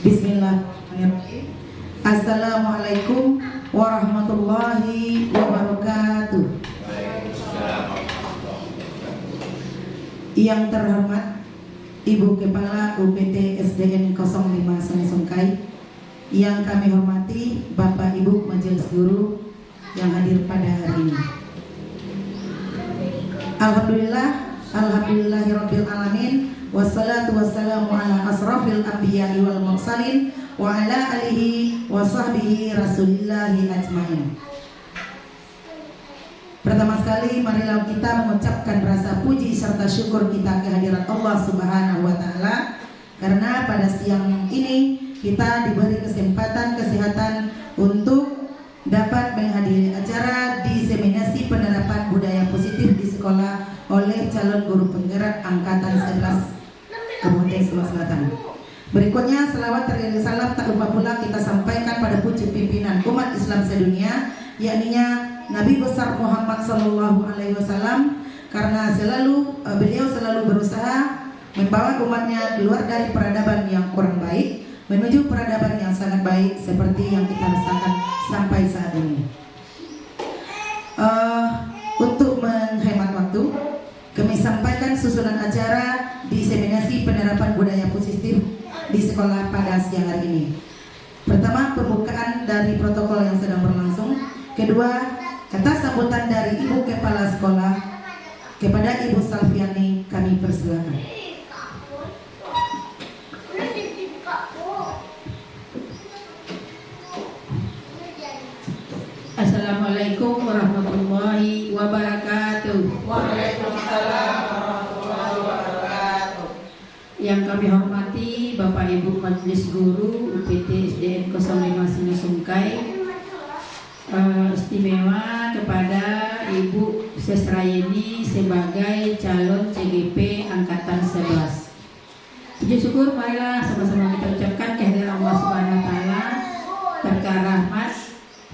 Bismillahirrahmanirrahim. Assalamualaikum warahmatullahi wabarakatuh. Yang terhormat Ibu Kepala UPT SDN 05 Sungsungkai, yang kami hormati Bapak Ibu Majelis Guru yang hadir pada hari ini. Alhamdulillahirabbil alamin, wassalatu wassalamu ala asrafil anbiya'i wal mursalin wa ala alihi wa sahbihi rasulillahi ajmain. Pertama sekali marilah kita mengucapkan rasa puji serta syukur kita kehadirat Allah Subhanahu wa taala, karena pada siang ini kita diberi kesehatan untuk dapat menghadiri acara diseminasi penerapan budaya positif di sekolah oleh calon guru penggerak angkatan 11 Kabupaten Sulawesi Selatan. Berikutnya selawat terkait salam tak lupa pula kita sampaikan pada puji pimpinan umat Islam sedunia, yakninya Nabi besar Muhammad Sallallahu Alaihi Wasallam, karena beliau selalu berusaha membawa umatnya keluar dari peradaban yang kurang baik menuju peradaban yang sangat baik seperti yang kita rasakan sampai saat ini. Untuk menghemat waktu, kami sampaikan susunan acara diseminasi penerapan budaya positif di sekolah pada siang hari ini. Pertama, pembukaan dari protokol yang sedang berlangsung. Kedua, kata sambutan dari Ibu Kepala Sekolah kepada Ibu Salviani kami persilakan. Assalamualaikum warahmatullahi wabarakatuh. Waalaikumsalam warahmatullahi wabarakatuh. Yang kami hormati Bapak Ibu Majelis Guru UPT SDN 05 Sungsungkai, istimewa kepada Ibu Sesrayeni sebagai calon CGP Angkatan 11. Puji syukur marilah sama-sama kita ucapkan kehadiran Allah Subhanahu wa taala, berkah rahmat,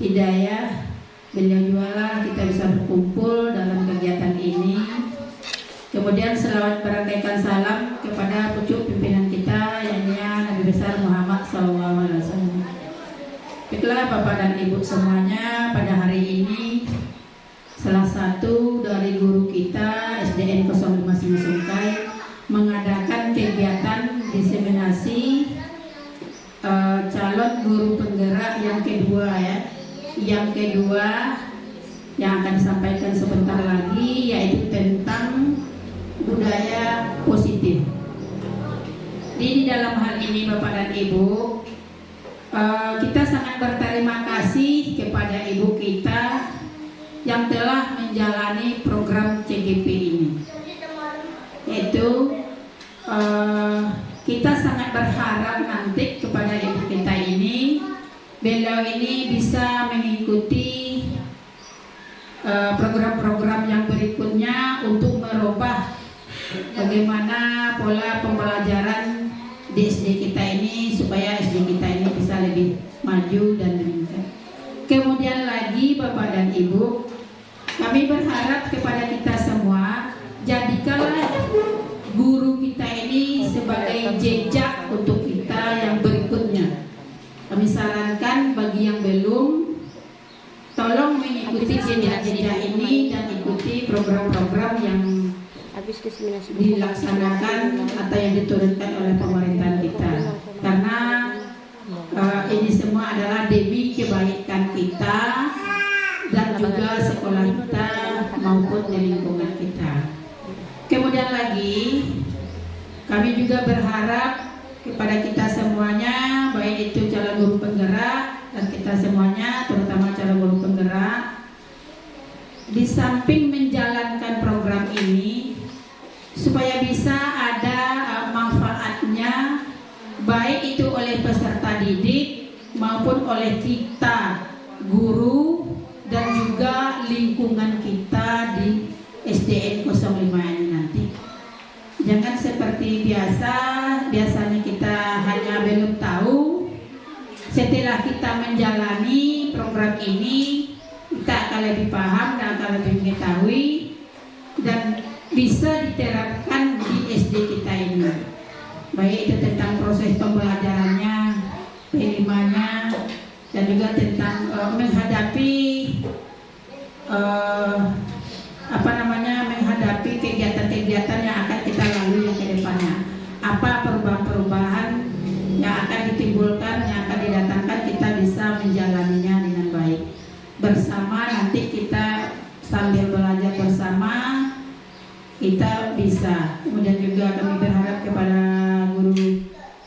hidayah, beliau jualah kita bisa berkumpul dalam kegiatan ini. Kemudian selawat berangkaikan salam kepada pucuk pimpinan kita, yakni Nabi besar Muhammad SAW. Baiklah Bapak dan Ibu semuanya, pada hari ini salah satu dari guru kita SDN 05 Sungsungkai mengadakan kegiatan diseminasi calon guru penggerak yang kedua ya. Yang kedua yang akan disampaikan sebentar lagi yaitu tentang budaya positif. Di dalam hal ini Bapak dan Ibu, kita sangat berterima kasih kepada ibu kita yang telah menjalani program CGP ini. Yaitu kita sangat berharap nanti kepada ibu kita ini, beliau ini bisa mengikuti program-program yang berikutnya untuk merubah bagaimana pola pembelajaran di SD kita ini, supaya SD kita ini bisa lebih maju dan meningkat. Kemudian lagi Bapak dan Ibu, kami berharap kepada kita semua, jadikanlah guru kita ini sebagai jejak untuk kita yang berikutnya. Kami sarankan bagi yang belum, tolong mengikuti jejak-jejak ini dan ikuti program-program yang dilaksanakan atau yang diturunkan oleh pemerintahan kita, karena ini semua adalah demi kebaikan kita dan juga sekolah kita maupun di lingkungan kita. Kemudian lagi kami juga berharap kepada kita semuanya, baik itu calon guru penggerak dan kita semuanya, terutama calon guru penggerak, di samping menjalankan program ini supaya bisa ada manfaatnya, baik itu oleh peserta didik maupun oleh kita guru dan juga lingkungan kita di SDN 05 ini nanti. Jangan seperti biasanya kita hanya belum tahu. Setelah kita menjalani program ini, kita akan lebih paham dan akan lebih mengetahui dan bisa diterapkan di SD kita ini. Baik itu tentang proses pembelajarannya, P5-nya, dan juga tentang menghadapi menghadapi kegiatan-kegiatan yang akan kita lalui ke depannya. Apa perubahan-perubahan yang akan ditimbulkan, yang akan didatangkan, kita bisa menjalaninya dengan baik. Bersama nanti kita sambil belajar bersama, kita bisa. Kemudian juga kami berharap kepada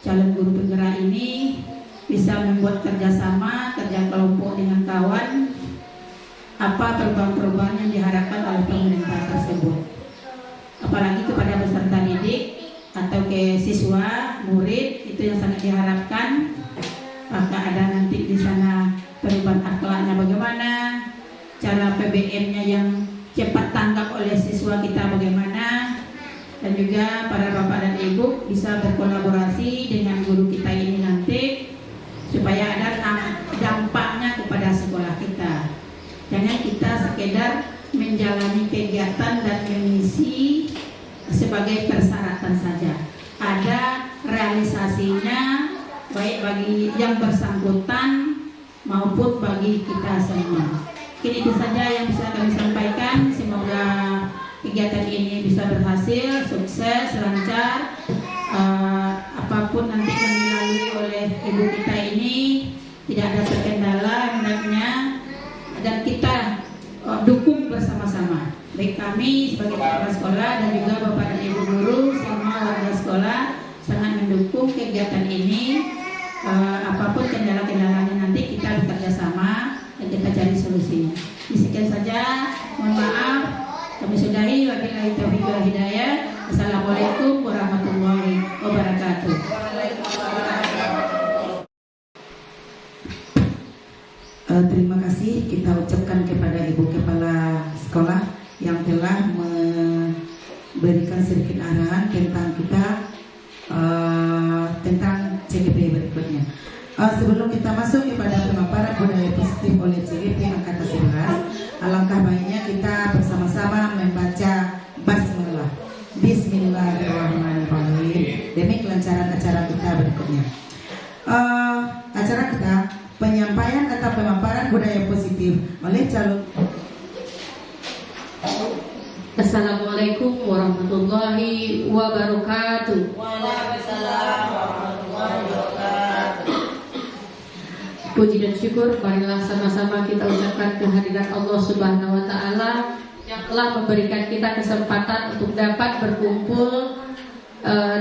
calon guru penggerak ini bisa membuat kerjasama, kerja kelompok dengan kawan, apa perubahan-perubahan yang diharapkan oleh pemerintah tersebut. Apalagi kepada peserta didik atau ke siswa, murid, itu yang sangat diharapkan. Maka ada nanti di sana perubahan akhlaknya bagaimana, cara PBM-nya yang cepat tanggap oleh siswa kita bagaimana, dan juga para bapak dan ibu bisa berkolaborasi dengan guru kita ini nanti supaya ada dampaknya kepada sekolah kita. Jangan kita sekedar menjalani kegiatan dan mengisi sebagai persyaratan saja. Ada realisasinya baik bagi yang bersangkutan maupun bagi kita semua. Ini itu saja yang bisa kami sampaikan. Semoga kegiatan ini bisa berhasil, sukses, lancar. Apapun nanti yang dilalui oleh ibu kita ini tidak ada terkendala hendaknya, dan kita dukung bersama-sama. Baik kami sebagai kepala sekolah dan juga bapak dan ibu guru, semua warga sekolah sangat mendukung kegiatan ini. Apapun kendala-kendalanya nanti kita bekerja sama dan kita cari solusinya. Sekian saja, mohon maaf. Kami sudahi, wabillahi taufiq wal hidayah. Assalamualaikum warahmatullahi wabarakatuh. Terima kasih kita ucapkan kepada Ibu Kepala Sekolah yang telah memberikan sedikit arahan tentang kita tentang CGP berikutnya. Sebelum kita masuk kepada pemaparan budaya positif oleh CGP Angkatan 11, alangkah baiknya kita bersama-sama membaca basmalah. Bismillahirrahmanirrahim demi kelancaran acara kita berikutnya. Acara kita penyampaian atau pemaparan budaya positif oleh calon. Assalamualaikum warahmatullahi wabarakatuh. Waalaikumsalam warahmatullahi wabarakatuh. Puji dan syukur marilah sama-sama kita ucapkan kehadiran Allah Subhanahu wa taala yang telah memberikan kita kesempatan untuk dapat berkumpul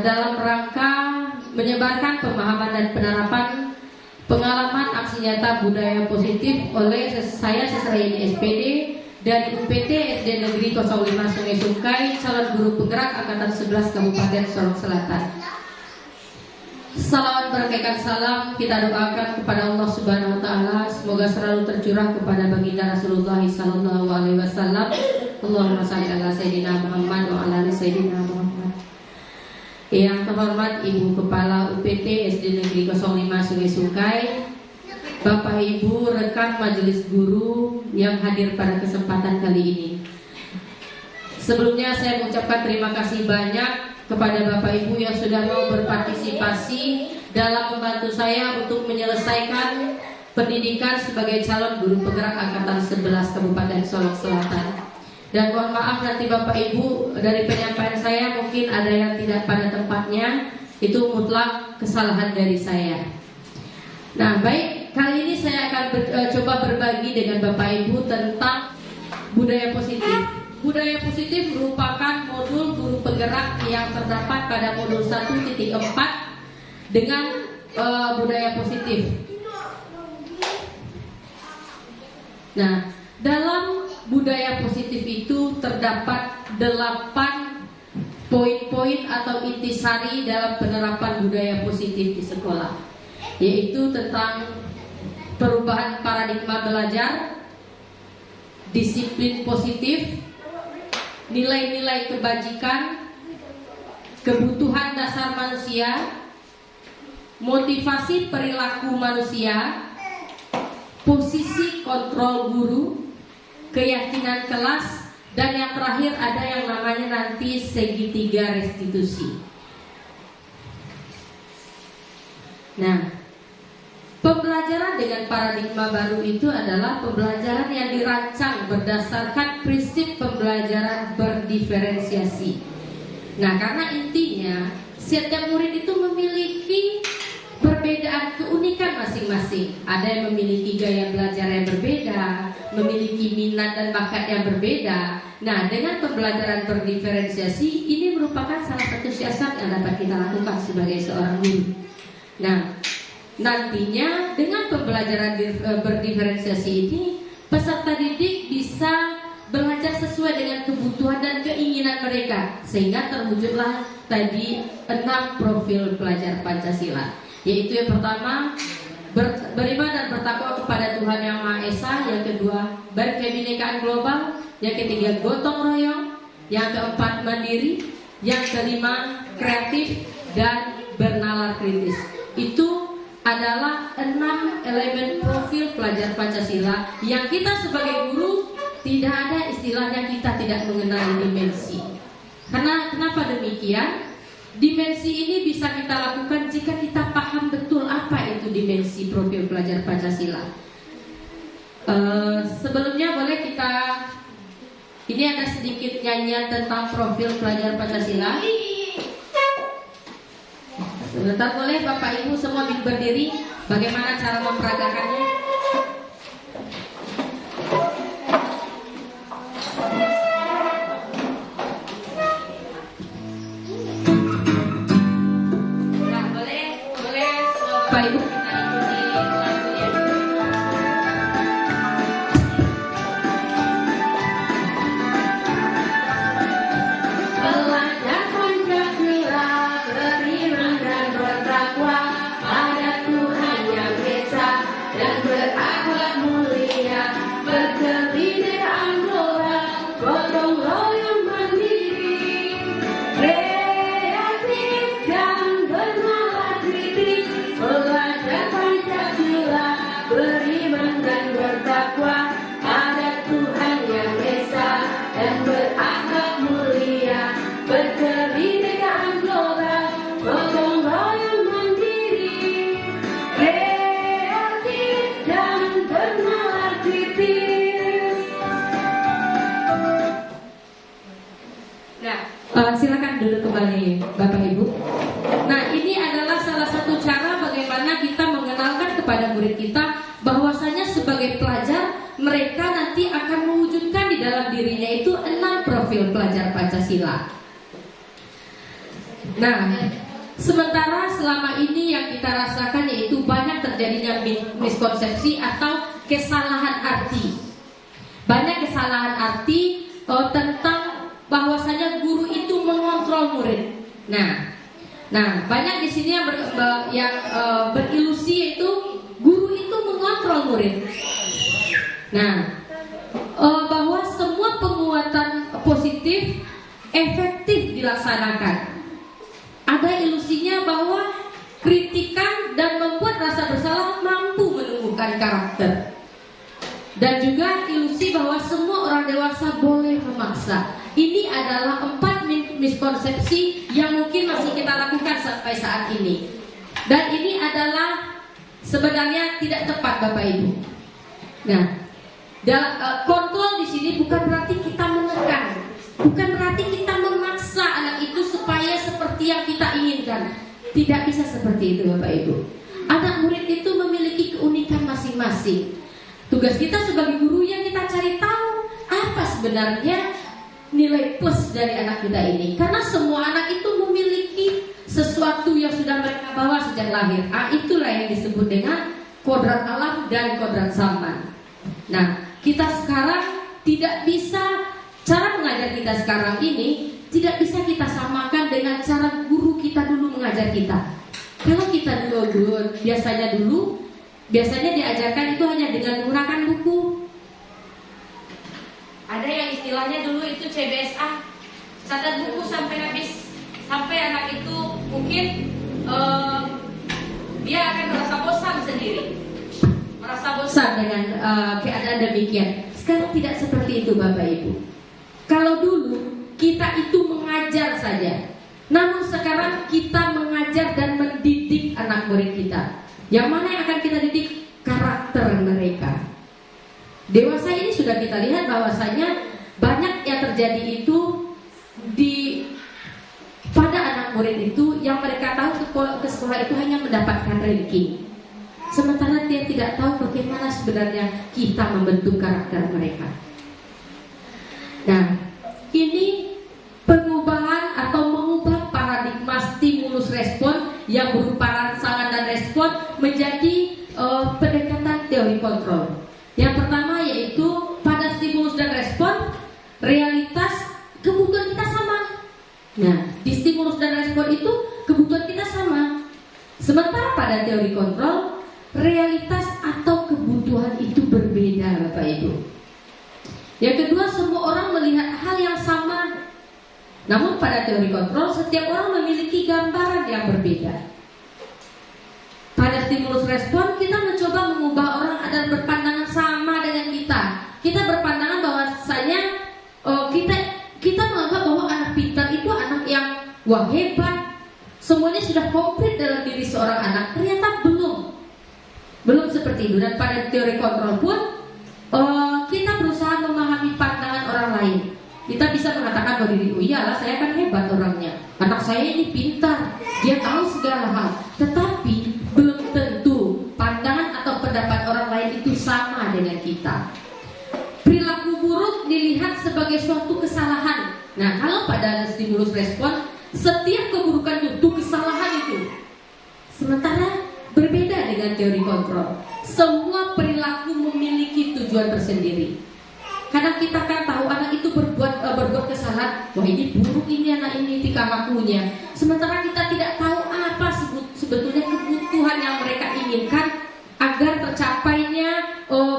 dalam rangka menyebarkan pemahaman dan penerapan pengalaman aksi nyata budaya positif oleh saya Sesrayeni SPD dari UPT SD Negeri 05 Sungai Sungkai, calon guru penggerak Angkatan 11 Kabupaten Sorong Selatan. Salawat berkaikan salam kita doakan kepada Allah Subhanahu wa taala semoga selalu tercurah kepada baginda Rasulullah sallallahu alaihi wasallam. Allahumma shalli ala sayyidina Muhammad wa ala ali sayyidina Muhammad. Yang terhormat Ibu Kepala UPT SD Negeri 05 Sungai Sungkai, Bapak Ibu rekan majelis guru yang hadir pada kesempatan kali ini. Sebelumnya saya mengucapkan terima kasih banyak kepada Bapak Ibu yang sudah mau berpartisipasi dalam membantu saya untuk menyelesaikan pendidikan sebagai calon guru penggerak Angkatan 11 Kabupaten Sorong Selatan. Dan mohon maaf nanti Bapak Ibu dari penyampaian saya mungkin ada yang tidak pada tempatnya, itu mutlak kesalahan dari saya. Nah baik, kali ini saya akan coba berbagi dengan Bapak Ibu tentang budaya positif. Budaya positif merupakan modul guru penggerak yang terdapat pada modul 1.4 dengan budaya positif. Nah, dalam budaya positif itu terdapat 8 poin-poin atau intisari dalam penerapan budaya positif di sekolah, yaitu tentang perubahan paradigma belajar, disiplin positif, nilai-nilai kebajikan, kebutuhan dasar manusia, motivasi perilaku manusia, posisi kontrol guru, keyakinan kelas, dan yang terakhir ada yang namanya nanti segitiga restitusi. Nah, dengan paradigma baru itu adalah pembelajaran yang dirancang berdasarkan prinsip pembelajaran berdiferensiasi. Nah, karena intinya setiap murid itu memiliki perbedaan keunikan masing-masing. Ada yang memiliki gaya belajar yang berbeda, memiliki minat dan bakat yang berbeda. Nah, dengan pembelajaran berdiferensiasi ini merupakan salah satu siasat yang dapat kita lakukan sebagai seorang guru. Nah, nantinya dengan pembelajaran berdiferensiasi ini peserta didik bisa belajar sesuai dengan kebutuhan dan keinginan mereka, sehingga terwujudlah tadi 6 profil pelajar Pancasila, yaitu yang pertama beriman dan bertakwa kepada Tuhan Yang Maha Esa, yang kedua berkebinekaan global, yang ketiga gotong royong, yang keempat mandiri, yang kelima kreatif dan bernalar kritis. Itu adalah 6 elemen profil pelajar Pancasila yang kita sebagai guru tidak ada istilahnya kita tidak mengenali dimensi. Karena kenapa demikian? Dimensi ini bisa kita lakukan jika kita paham betul apa itu dimensi profil pelajar Pancasila. Sebelumnya boleh kita, ini ada sedikit nyanyian tentang profil pelajar Pancasila. Sebentar, boleh Bapak Ibu semua berdiri. Bagaimana cara memperagakannya? Nah, boleh semua Bapak Ibu kita ikuti lagunya. Pelajar Pancasila beriman dan bertakwa pada Tuhan Yang Esa dan berakhlak mulia, berkebinekaan global, gotong royong mandiri, kreatif dan bernalar kritis. Pelajar Pancasila beriman dan bertakwa pada Tuhan Yang Esa dan berakhlak mulia, berkebinekaan global, gotong royong mandiri, kreatif dan bernalar kritis. Nah, silakan duduk kembali Bapak Ibu. Nah, ini adalah salah satu cara bagaimana kita mengenalkan kepada murid kita bahwasanya sebagai pelajar mereka nanti akan mewujudkan di dalam dirinya itu 6 profil pelajar Pancasila. Nah, sementara selama ini yang kita rasakan yaitu banyak terjadinya miskonsepsi atau kesalahan arti. Banyak kesalahan arti tentang bahwasanya guru itu mengontrol murid. Nah, banyak di sini yang berilusi yaitu guru itu mengontrol murid. Nah, bahwa semua penguatan positif efektif dilaksanakan. Ada ilusinya bahwa kritikan dan membuat rasa bersalah mampu menumbuhkan karakter. Dan juga ilusi bahwa semua orang dewasa boleh memaksa. Ini adalah 4 miskonsepsi yang mungkin masih kita lakukan sampai saat ini. Dan ini adalah sebenarnya tidak tepat Bapak Ibu. Nah, kontrol di sini bukan berarti kita menekan, bukan berarti kita memaksa anak itu supaya seperti yang kita inginkan. Tidak bisa seperti itu Bapak Ibu. Anak murid itu memiliki keunikan masing-masing. Tugas kita sebagai guru yang kita cari tahu apa sebenarnya nilai plus dari anak kita ini. Karena semua anak itu memiliki sesuatu yang sudah mereka bawa sejak lahir. Itulah yang disebut dengan kodrat alam dan kodrat zaman. Nah, kita sekarang tidak bisa, cara mengajar kita sekarang ini tidak bisa kita samakan dengan cara guru kita dulu mengajar kita. Kalau kita dulu biasanya diajarkan itu hanya dengan menggunakan buku. Ada yang istilahnya dulu itu CBSA, catat buku sampai habis, sampai anak itu mungkin dia akan merasa bosan sendiri, merasa bosan dengan keadaan demikian. Sekarang tidak seperti itu Bapak Ibu. Kalau dulu kita itu mengajar saja, namun sekarang kita mengajar dan mendidik anak murid kita. Yang mana yang akan kita didik? Karakter karakter mereka. Dewasa ini sudah kita lihat bahwasanya banyak yang terjadi itu pada anak murid itu yang mereka tahu ke sekolah itu hanya mendapatkan ranking. Sementara dia tidak tahu bagaimana sebenarnya kita membentuk karakter mereka. Nah, ini pengubahan atau mengubah paradigma stimulus respon yang berupa rangsangan dan respon menjadi pendekatan teori kontrol. Yang pertama yaitu pada stimulus dan respon, realitas kebutuhan kita sama. Nah, di stimulus dan respon itu kebutuhan kita sama. Sementara pada teori kontrol, realitas atau kebutuhan itu berbeda, Bapak Ibu. Yang kedua, semua orang melihat hal yang sama. Namun pada teori kontrol, setiap orang memiliki gambaran yang berbeda. Pada stimulus respon, kita mencoba mengubah orang agar berpandangan sama dengan kita. Kita berpandangan bahwasanya kita menganggap bahwa anak pintar itu anak yang wah hebat, semuanya sudah komplit dalam diri seorang anak. Ternyata belum seperti itu. Dan pada teori kontrol pun kita berusaha memahami pandangan orang lain. Kita bisa mengatakan bahwa diri, oh iyalah saya kan hebat orangnya, anak saya ini pintar, dia tahu segala hal. Tetapi belum tentu pandangan atau pendapat orang lain itu sama dengan kita. Perilaku buruk dilihat sebagai suatu kesalahan. Nah, kalau pada stimulus respon, setiap keburukan itu kesalahan itu. Sementara berbeda dengan teori kontrol, semua perilaku memiliki tujuan tersendiri. Kadang kita kan tahu anak itu berbuat kesalahan, wah ini buruk ini anak ini tingkah lakunya. Sementara kita tidak tahu apa sebetulnya kebutuhan yang mereka inginkan agar tercapainya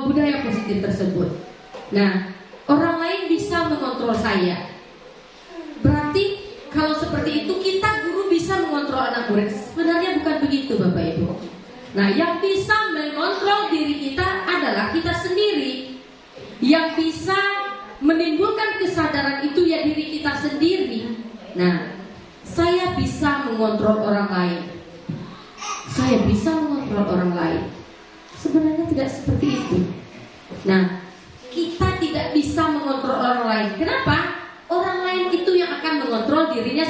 budaya positif tersebut. Nah, orang lain bisa mengontrol saya. Berarti kalau seperti itu kita guru bisa mengontrol anak murid. Sebenarnya bukan begitu, Bapak Ibu. Nah, yang bisa mengontrol diri kita adalah kita sendiri. Yang bisa menimbulkan kesadaran itu ya diri kita sendiri. Nah, saya bisa mengontrol orang lain. Saya bisa mengontrol orang lain. Sebenarnya tidak seperti itu. Nah, kita tidak bisa mengontrol orang lain. Kenapa? Orang lain itu yang akan mengontrol dirinya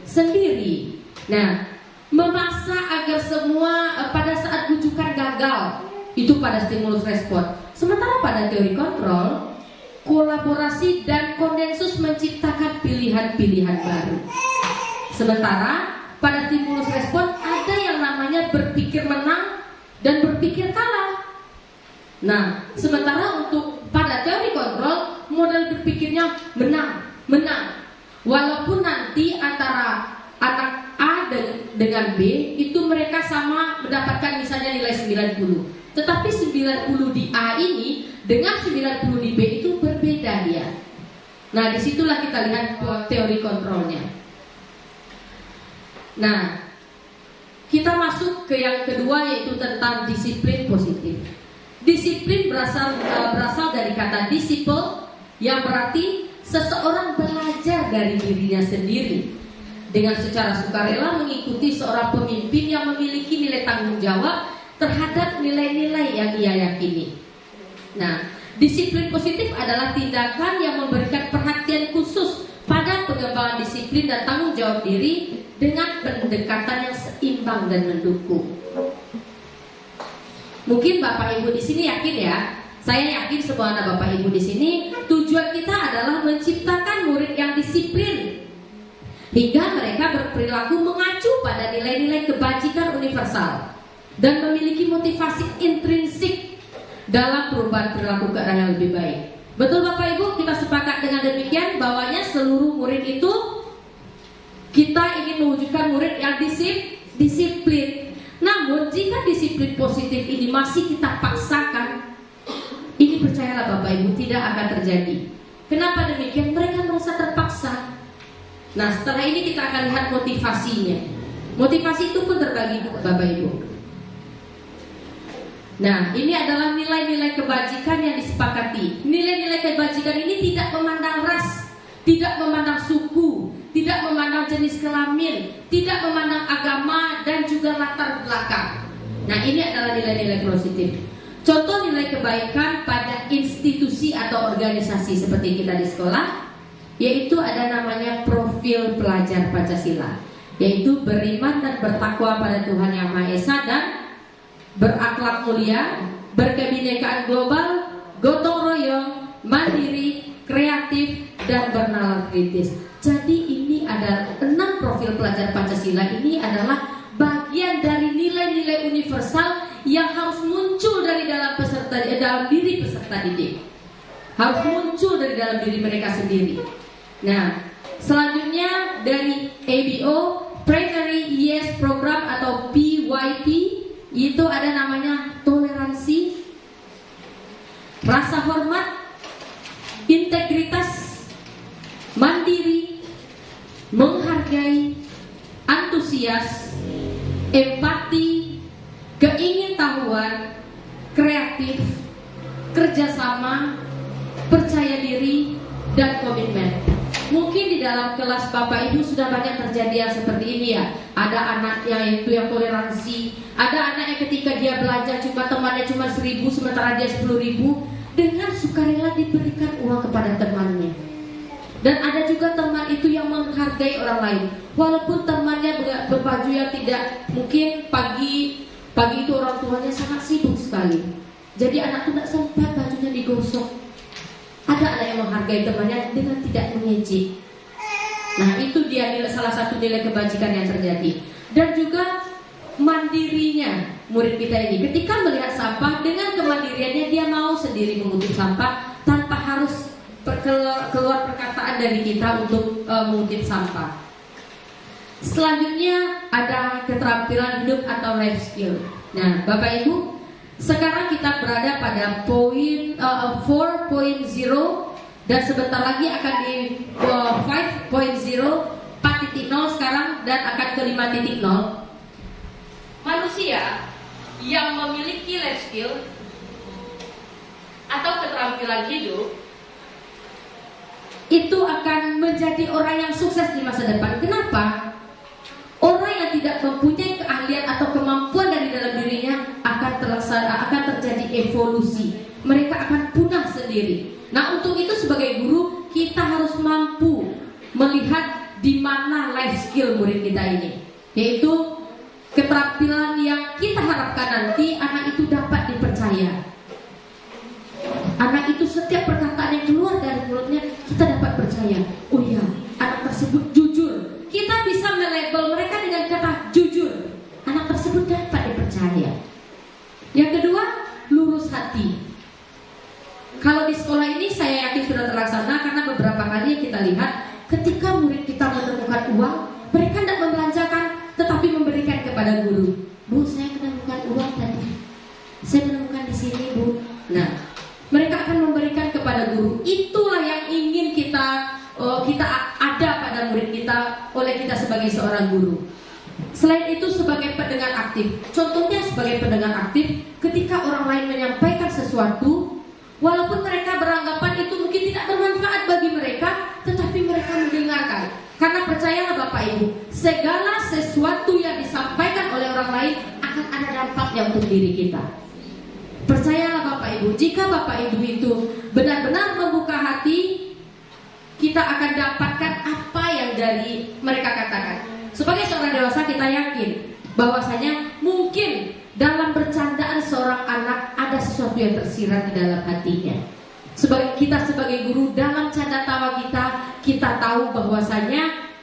sendiri. Nah, memaksa agar semua pada saat rujukan gagal, itu pada stimulus respon. Sementara pada teori kontrol, kolaborasi dan konsensus menciptakan pilihan-pilihan baru. Sementara pada stimulus respon ada yang namanya berpikir menang dan berpikir kalah. Nah, sementara untuk pada teori kontrol, model berpikirnya menang. Walaupun nanti antara anak A dengan B itu mereka sama mendapatkan misalnya nilai 90. Tetapi 90 di A ini dengan 90 di B itu berbeda dia. Nah, disitulah kita lihat teori kontrolnya. Nah, kita masuk ke yang kedua yaitu tentang disiplin positif. Disiplin berasal dari kata disiple yang berarti seseorang belajar dari dirinya sendiri dengan secara sukarela mengikuti seorang pemimpin yang memiliki nilai tanggung jawab terhadap nilai-nilai yang ia yakini. Nah, disiplin positif adalah tindakan yang memberikan perhatian khusus pada pengembangan disiplin dan tanggung jawab diri dengan pendekatan yang seimbang dan mendukung. Mungkin Bapak Ibu di sini yakin ya, saya yakin semua anak Bapak Ibu di sini tujuan kita adalah menciptakan murid yang disiplin hingga mereka berperilaku mengacu pada nilai-nilai kebajikan universal dan memiliki motivasi intrinsik dalam perubahan perilaku ke arah yang lebih baik. Betul Bapak Ibu, kita sepakat dengan demikian bahwanya seluruh murid itu kita ingin mewujudkan murid yang disiplin. Namun jika disiplin positif ini masih kita paksakan, ini percayalah Bapak Ibu tidak akan terjadi. Kenapa demikian? Mereka merasa terpaksa. Nah, setelah ini kita akan lihat motivasinya. Motivasi itu pun terbagi Bapak Ibu. Nah, ini adalah nilai-nilai kebajikan yang disepakati. Nilai-nilai kebajikan ini tidak memandang ras, tidak memandang suku, tidak memandang jenis kelamin, tidak memandang agama dan juga latar belakang. Nah, ini adalah nilai-nilai positif. Contoh nilai kebaikan pada institusi atau organisasi seperti kita di sekolah, yaitu ada namanya profil pelajar Pancasila, yaitu beriman dan bertakwa pada Tuhan Yang Maha Esa dan berakhlak mulia, berkebinekaan global, gotong royong, mandiri, kreatif, dan bernalar kritis. Jadi ini adalah 6 profil pelajar Pancasila. Ini adalah bagian dari nilai-nilai universal yang harus muncul dari dalam diri peserta didik, harus muncul dari dalam diri mereka sendiri. Nah, selanjutnya dari ABO Primary Years Program atau PYP, itu ada namanya toleransi, rasa hormat, integritas, mandiri, menghargai, antusias, empati, keingintahuan, kreatif, kerjasama, percaya diri, dan komitmen. Mungkin di dalam kelas Bapak Ibu sudah banyak terjadi yang seperti ini ya. Ada anak yang toleransi, ada anak yang ketika dia belajar temannya cuma 1.000 sementara dia 10.000, dengan sukarela diberikan uang kepada temannya. Dan ada juga teman itu yang menghargai orang lain, walaupun temannya berbaju yang tidak, mungkin pagi itu orang tuanya sangat sibuk sekali, jadi anak itu tidak sempat bajunya digosok. Ada anak yang menghargai temannya dengan tidak mengejek. Nah, itu dia salah satu nilai kebajikan yang terjadi. Dan juga mandirinya murid kita ini, ketika melihat sampah, dengan kemandiriannya dia mau sendiri mengutip sampah tanpa harus keluar perkataan dari kita untuk mengutip sampah. Selanjutnya ada keterampilan hidup atau life skill. Nah, Bapak Ibu, sekarang kita berada pada poin 4.0 dan sebentar lagi akan di 5.0, 4.0 sekarang dan akan ke 5.0. Manusia yang memiliki life skill atau keterampilan hidup itu akan menjadi orang yang sukses di masa depan. Kenapa? Orang yang tidak mempunyai keahlian atau kemampuan dari dalam dirinya akan terjadi evolusi. Mereka akan punah sendiri. Nah, untuk itu sebagai guru kita harus mampu melihat di mana life skill murid kita ini, yaitu keterampilan yang kita harapkan nanti anak itu dapat dipercaya. Anak itu setiap perkataan yang keluar dari mulutnya kita dapat percaya. Oh iya, anak tersebut jujur. Kita bisa melabel mereka dengan kata jujur. Anak tersebut dapat dipercaya. Yang kedua, lurus hati. Kalau di sekolah ini saya yakin sudah terlaksana, karena beberapa kali yang kita lihat ketika murid kita menemukan uang, mereka tidak membelanjakan tetapi memberikan kepada guru. Bu, saya menemukan uang tadi. Saya menemukan di sini, Bu. Nah, mereka akan memberikan kepada guru. Itulah yang ingin kita ada pada murid kita oleh kita sebagai seorang guru. Selain itu sebagai pendengar aktif. Contohnya sebagai pendengar aktif, ketika orang lain menyampaikan sesuatu, walaupun mereka beranggapan itu mungkin tidak bermanfaat bagi mereka, tetapi mereka mendengarkan. Karena percayalah Bapak Ibu, segala sesuatu yang disampaikan oleh orang lain akan ada dampaknya untuk diri kita. Percayalah Bapak Ibu, jika Bapak Ibu itu benar-benar membuka hati, kita akan dapatkan apa yang dari mereka katakan. Sebagai seorang dewasa kita yakin bahwasanya mungkin dalam bercandaan seorang anak ada sesuatu yang tersirat di dalam hatinya. Kita sebagai guru, dalam canda tawa kita tahu bahwasanya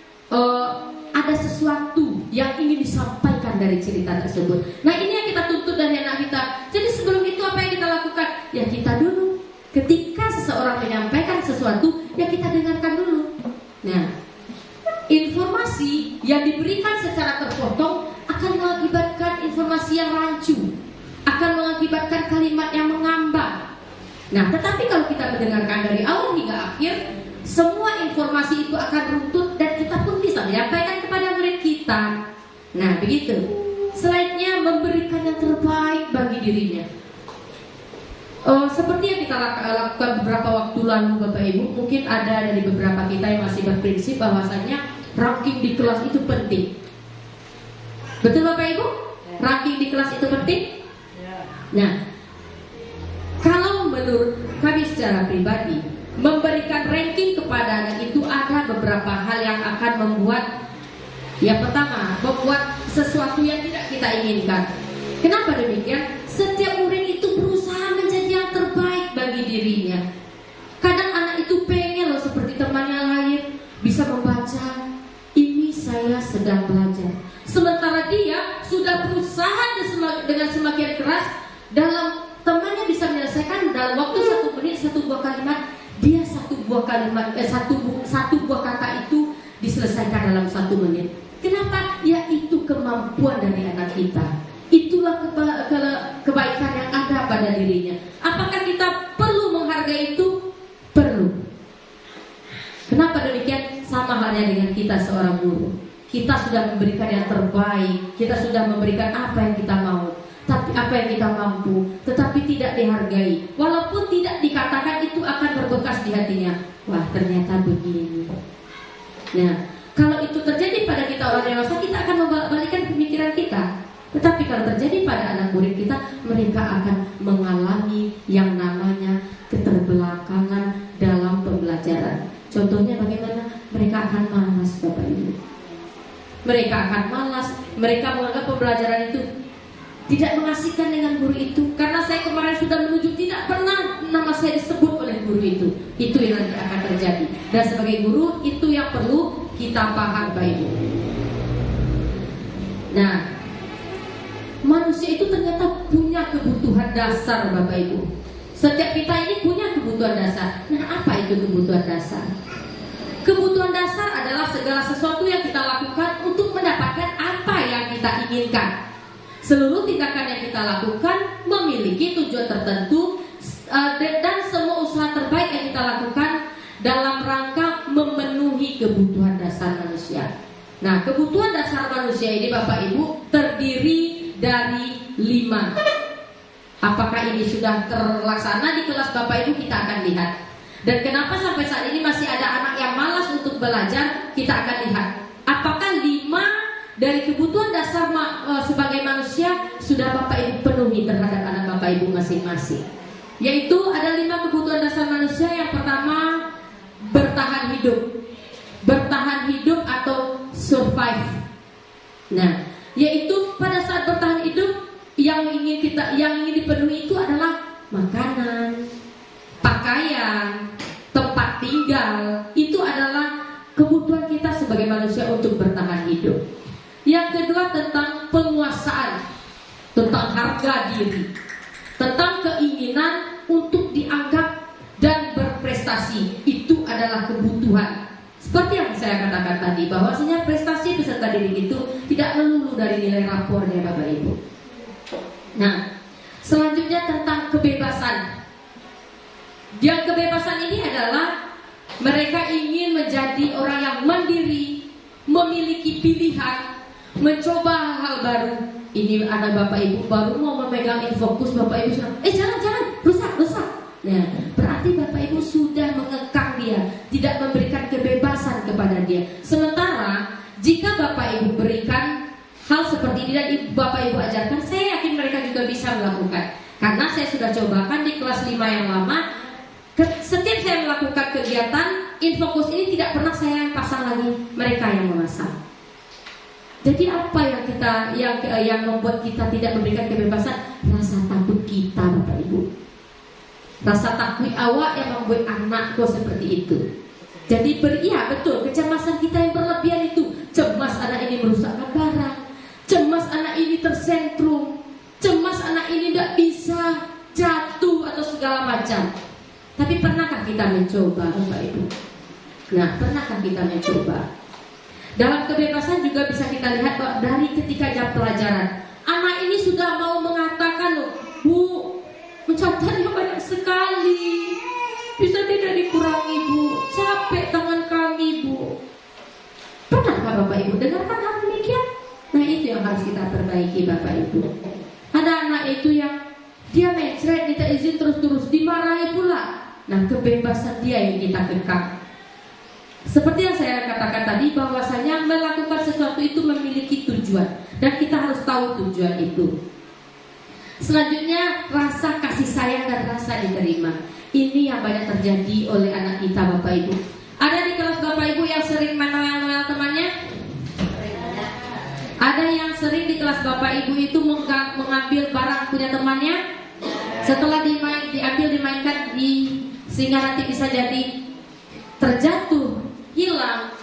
ada sesuatu yang ingin disampaikan dari cerita tersebut. Nah, ini yang kita tuntut dari anak kita. Jadi sebelum itu apa yang kita lakukan? Ya kita dulu, ketika seseorang menyampaikan sesuatu, ya kita dengarkan dulu. Nah, informasi yang diberikan secara terpotong akan mengakibatkan informasi yang rancu, akan mengakibatkan kalimat yang mengambang. Nah, tetapi kalau kita mendengarkan dari awal hingga akhir, semua informasi itu akan runtut dan kita pun bisa menyampaikan kepada murid kita. Nah, begitu. Selainnya memberikan yang terbaik bagi dirinya. Seperti yang kita lakukan beberapa waktu lalu Bapak Ibu, mungkin ada dari beberapa kita yang masih berprinsip bahwasanya ranking di kelas itu penting. Betul Bapak Ibu? Ranking di kelas itu penting? Nah, secara pribadi memberikan ranking kepada anak itu ada beberapa hal yang akan membuat, yang pertama, membuat sesuatu yang tidak kita inginkan. Kenapa demikian? Setiap murid itu berusaha menjadi yang terbaik bagi dirinya. Kadang anak itu pengen loh seperti temannya lain bisa membaca. Ini saya sedang belajar. Sementara dia sudah berusaha dengan semakin keras dalam temannya bisa menyelesaikan dalam waktu 1 menit 1 buah kalimat. Dia 1 buah kalimat, satu buah kata itu diselesaikan dalam 1 menit. Kenapa? Ya itu kemampuan dari anak kita. Itulah kebaikan yang ada pada dirinya. Apakah kita perlu menghargai itu? Perlu. Kenapa demikian? Sama halnya dengan kita seorang guru. Kita sudah memberikan yang terbaik, kita sudah memberikan apa yang kita mau, tapi apa yang kita mampu, tetapi tidak dihargai. Walaupun tidak dikatakan, itu akan berbekas di hatinya. Wah, ternyata begini. Nah, kalau itu terjadi pada kita orang dewasa, kita akan membalikkan pemikiran kita. Tetapi kalau terjadi pada anak murid kita, mereka akan mengalami yang namanya keterbelakangan dalam pembelajaran. Contohnya bagaimana? Mereka akan malas, Bapak Ibu. Mereka akan malas, mereka menganggap pembelajaran itu tidak mengasihkan dengan guru itu. Karena saya kemarin sudah menuju, tidak pernah nama saya disebut oleh guru itu. Itu yang nanti akan terjadi. Dan sebagai guru, itu yang perlu kita paham, Bapak Ibu. Nah, manusia itu ternyata punya kebutuhan dasar, Bapak Ibu. Setiap kita ini punya kebutuhan dasar. Nah, apa itu kebutuhan dasar? Kebutuhan dasar adalah segala sesuatu yang kita lakukan untuk mendapatkan apa yang kita inginkan. Seluruh tindakan yang kita lakukan memiliki tujuan tertentu, dan semua usaha terbaik yang kita lakukan dalam rangka memenuhi kebutuhan dasar manusia. Nah, kebutuhan dasar manusia ini, Bapak Ibu, terdiri dari 5. Apakah ini sudah terlaksana di kelas Bapak Ibu, kita akan lihat. Dan kenapa sampai saat ini masih ada anak yang malas untuk belajar, kita akan lihat. Apakah 5 dari kebutuhan dasar sebagai manusia sudah Bapak Ibu penuhi terhadap anak Bapak Ibu masing-masing? Yaitu ada 5 kebutuhan dasar manusia. Yang pertama, bertahan hidup. Bertahan hidup atau survive. Nah, yaitu pada saat bertahan hidup, yang ingin dipenuhi itu adalah makanan, pakaian, tempat tinggal. Itu adalah kebutuhan kita sebagai manusia untuk bertahan hidup. Yang kedua, tentang penguasaan, tentang harga diri, tentang keinginan untuk dianggap dan berprestasi. Itu adalah kebutuhan. Seperti yang saya katakan tadi, bahwasanya prestasi peserta didik itu tidak melulu dari nilai rapornya, Bapak Ibu. Nah, selanjutnya tentang kebebasan. Yang kebebasan ini adalah mereka ingin menjadi orang yang mandiri, memiliki pilihan, mencoba hal-hal baru. Ini ada Bapak Ibu baru mau memegang infokus, Bapak Ibu sudah, jangan, rusak. Nah, berarti Bapak Ibu sudah mengekang dia, tidak memberikan kebebasan kepada dia. Sementara jika Bapak Ibu berikan hal seperti ini dan Bapak Ibu ajarkan, saya yakin mereka juga bisa melakukan. Karena saya sudah cobakan di kelas 5 yang lama, setiap saya melakukan kegiatan infokus ini tidak pernah saya yang pasang lagi, mereka yang memasang. Jadi apa yang membuat kita tidak memberikan kebebasan? Rasa takut kita, Bapak Ibu. Rasa takut awak yang membuat anakku seperti itu. Jadi betul, kecemasan kita yang berlebihan itu. Cemas anak ini merusakkan barang, cemas anak ini tersentrum, cemas anak ini tidak bisa jatuh atau segala macam. Tapi pernahkah kita mencoba, Bapak Ibu? Nah, pernahkah kita mencoba? Dalam kebebasan juga bisa kita lihat bahwa dari ketika jam pelajaran, anak ini sudah mau mengatakan, loh, Bu, mencatatnya banyak sekali, bisa tidak dikurangi, Bu? Capek tangan kami, Bu. Pernahkah Bapak Ibu dengarkan hal demikian? Nah, itu yang harus kita perbaiki, Bapak Ibu. Ada anak itu yang dia mencret, minta izin terus-terus, dimarahi pula. Nah, kebebasan dia yang kita kekang. Seperti yang saya katakan tadi, bahwasanya melakukan sesuatu itu memiliki tujuan, dan kita harus tahu tujuan itu. Selanjutnya, rasa kasih sayang dan rasa diterima. Ini yang banyak terjadi oleh anak kita, Bapak Ibu. Ada di kelas Bapak Ibu yang sering menoel-noel temannya? Ada yang sering di kelas Bapak Ibu itu mengambil barang punya temannya, setelah diambil dimainkan sehingga nanti bisa jadi terjatuh, hilang.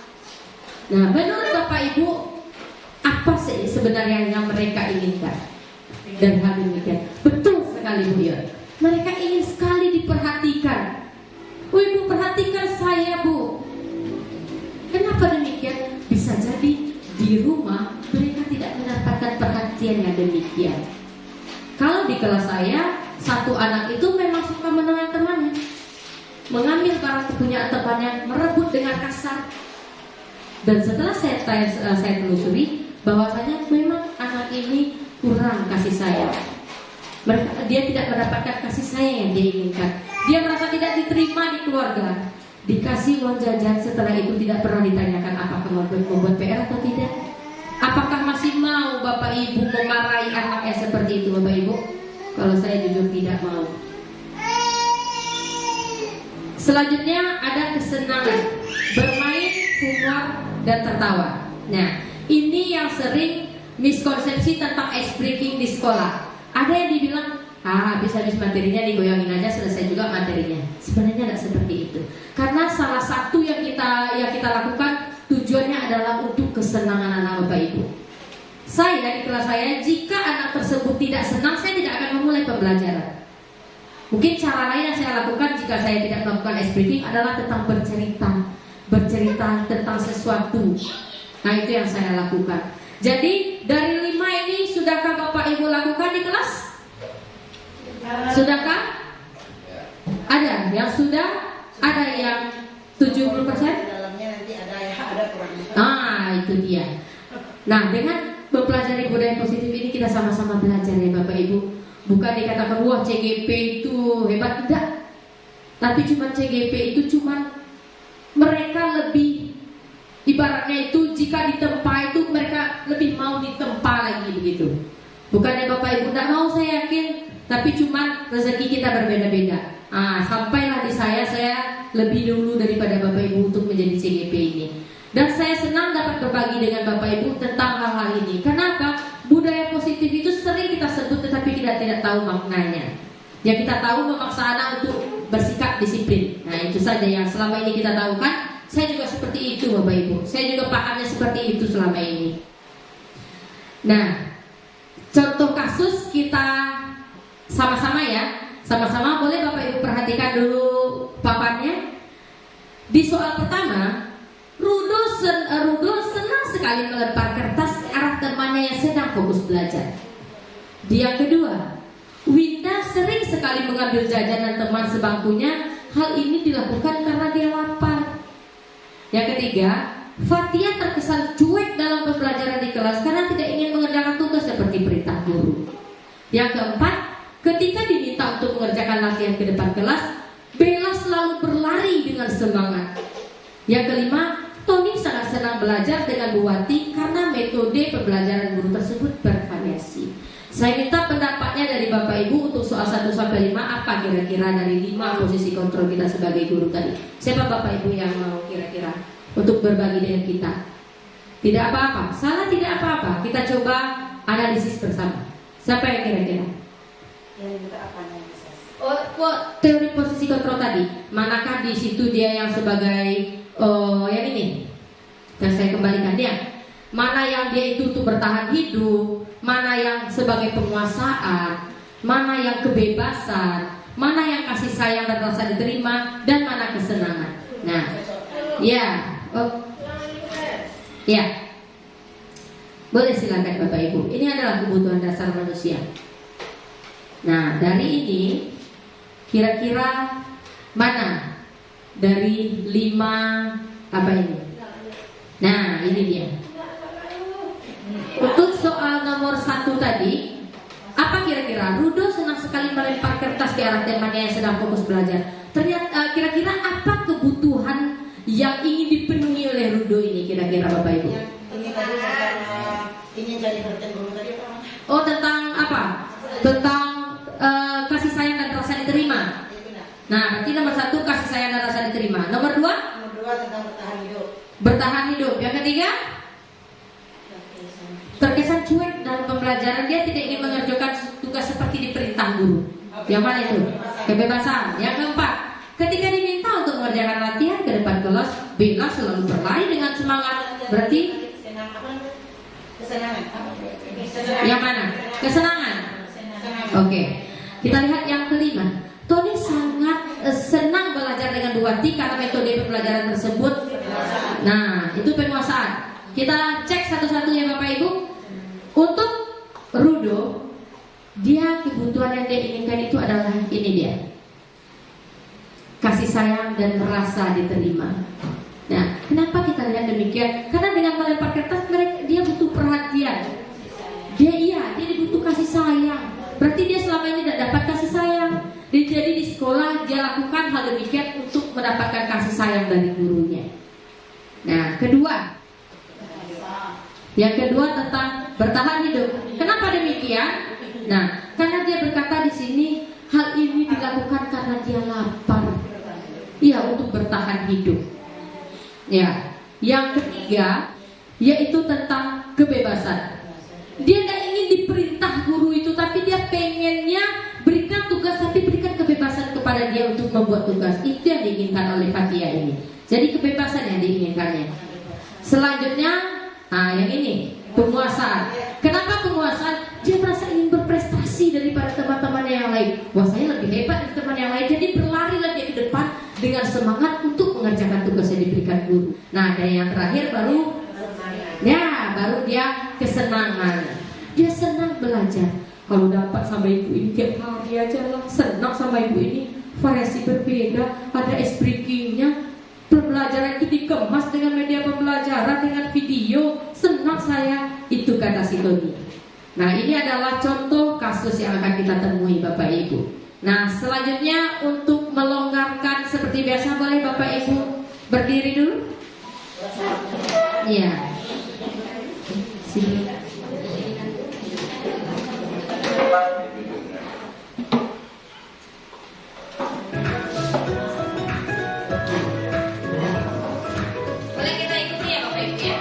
Nah, menurut Bapak Ibu, apa sih sebenarnya yang mereka inginkan dari hal demikian? Betul sekali, Bu ya. Mereka ingin sekali diperhatikan. Bu Ibu, perhatikan saya, Bu. Kenapa demikian? Bisa jadi di rumah mereka tidak mendapatkan perhatian yang demikian. Kalau di kelas saya, satu anak itu memang suka menolong temannya, mengambil barang kepunyaan temannya, merebut dengan kasar. Dan setelah saya telusuri, bahwasanya memang anak ini kurang kasih sayang. Dia tidak mendapatkan kasih sayang yang dia inginkan. Dia merasa tidak diterima di keluarga. Dikasih uang jajan, setelah itu tidak pernah ditanyakan apakah membuat PR atau tidak. Apakah masih mau Bapak Ibu memarahi anaknya seperti itu, Bapak Ibu? Kalau saya jujur tidak mau. Selanjutnya ada kesenangan, bermain, humor, dan tertawa. Nah, ini yang sering miskonsepsi tentang ice breaking di sekolah. Ada yang dibilang, habis-habis materinya digoyangin aja, selesai juga materinya. Sebenarnya tidak seperti itu. Karena salah satu yang kita lakukan tujuannya adalah untuk kesenangan anak Bapak Ibu. Saya di kelas saya, jika anak tersebut tidak senang, saya tidak akan memulai pembelajaran. Mungkin cara lain yang saya lakukan jika saya tidak melakukan ice breaking adalah tentang bercerita tentang sesuatu. Nah, itu yang saya lakukan. Jadi dari 5 ini sudahkah Bapak Ibu lakukan di kelas? Sudahkah? Ada yang sudah, ada yang 70%. Dalamnya nanti ada kurangnya. Itu dia. Nah, dengan mempelajari budaya positif ini kita sama-sama belajar ya Bapak Ibu. Bukan dikatakan wah CGP itu hebat, tidak. Tapi cuma CGP itu cuma mereka lebih, ibaratnya itu jika ditempa itu mereka lebih mau ditempa lagi begitu. Bukannya Bapak Ibu tidak mau, saya yakin. Tapi cuma rezeki kita berbeda-beda. Sampailah di saya lebih dulu daripada Bapak Ibu untuk menjadi CGP ini. Dan saya senang dapat berbagi dengan Bapak Ibu tentang hal-hal ini. Kenapa? Budaya positif itu sering kita sebut tetapi kita tidak tahu maknanya. Yang kita tahu memaksa anak untuk bersikap disiplin. Nah, itu saja yang selama ini kita tahu kan. Saya juga seperti itu Bapak Ibu. Saya juga pahamnya seperti itu selama ini. Nah, contoh kasus kita sama-sama ya. Sama-sama boleh Bapak Ibu perhatikan dulu papannya. Di soal pertama, Rudo senang sekali melempar kertas ke arah temannya yang sedang fokus belajar. Di yang kedua, Winda sering sekali mengambil jajanan teman sebangkunya. Hal ini dilakukan karena dia lapar. Yang ketiga, Fatia terkesan cuek dalam pembelajaran di kelas karena tidak ingin mengerjakan tugas seperti perintah guru. Yang keempat, ketika diminta untuk mengerjakan latihan ke depan kelas, Bella selalu berlari dengan semangat. Yang kelima, Tony sangat senang belajar dengan Bu Wati karena metode pembelajaran guru tersebut bervariasi. Saya minta pendapatnya dari Bapak Ibu untuk soal 1-5. Apa kira-kira dari 5 posisi kontrol kita sebagai guru tadi? Siapa Bapak Ibu yang mau kira-kira untuk berbagi dengan kita? Tidak apa-apa, salah tidak apa-apa. Kita coba analisis bersama. Siapa yang kira-kira? Yang minta apa namanya? Teori posisi kontrol tadi. Manakah di situ dia yang sebagai yang ini? Dan saya kembalikan dia. Mana yang dia itu untuk bertahan hidup, mana yang sebagai penguasaan, mana yang kebebasan, mana yang kasih sayang dan rasa diterima, dan mana kesenangan. Nah, ya, boleh silakan Bapak Ibu. Ini adalah kebutuhan dasar manusia. Nah, dari ini kira-kira mana dari 5 apa ini? Nah, ini dia. Untuk soal nomor 1 tadi, apa kira-kira? Rudo senang sekali melempar kertas ke arah temannya yang sedang fokus belajar. Ternyata kira-kira apa kebutuhan yang ingin dipenuhi oleh Rudo ini kira-kira Bapak Ibu? Ini tadi ingin jadi perhatian guru tadi apa? Oh, tentang apa? Tentang kasih sayang dan rasa diterima. Nah, pembelajaran dia tidak ingin mengerjakan tugas seperti diperintah guru. Yang mana itu? Kebebasan. Yang keempat, ketika diminta untuk mengerjakan latihan ke depan kelas, Bella selalu berlari dengan semangat. Berarti Kesenangan. yang mana? Kesenangan. Oke. Kita lihat yang kelima. Tony sangat senang belajar dengan dua hati karena metode pembelajaran tersebut. Nah, itu penguasaan. Kita cek satu-satu ya Bapak Ibu. Untuk Rudo, dia kebutuhan yang dia inginkan itu adalah ini dia. Kasih sayang dan merasa diterima. Nah, kenapa kita lihat demikian? Karena dengan melempar kertas dia butuh perhatian. Dia butuh kasih sayang. Berarti dia selama ini tidak dapat kasih sayang. Jadi di sekolah dia lakukan hal demikian untuk mendapatkan kasih sayang dari gurunya. Nah, yang kedua tentang bertahan hidup. Kenapa demikian? Nah, karena dia berkata di sini hal ini dilakukan karena dia lapar. Iya, untuk bertahan hidup. Ya, yang ketiga yaitu tentang kebebasan. Dia tidak ingin diperintah guru itu, tapi dia pengennya berikan tugas, tapi berikan kebebasan kepada dia untuk membuat tugas. Itu yang diinginkan oleh Fatia ini. Jadi kebebasan yang diinginkannya. Selanjutnya, yang ini penguasaan. Kenapa penguasaan? Dia merasa ingin berprestasi daripada teman-teman yang lain. Wah, saya lebih hebat dari teman yang lain. Jadi berlarilah dia ke depan dengan semangat untuk mengerjakan tugas yang diberikan guru. Nah, dan yang terakhir baru dia kesenangan. Dia senang belajar. Kalau dapat sama ibu ini tiap hari aja lah, senang sama ibu ini. Variasi berbeda, ada esprikingnya. Pembelajaran itu dikemas dengan media pembelajaran, dengan video. Senang saya, itu kata si Tony. Nah, ini adalah contoh kasus yang akan kita temui Bapak Ibu. Nah, selanjutnya untuk melonggarkan seperti biasa, boleh Bapak Ibu berdiri dulu? Iya. Sini. Boleh kita ikuti ya Bapak Ibu ya?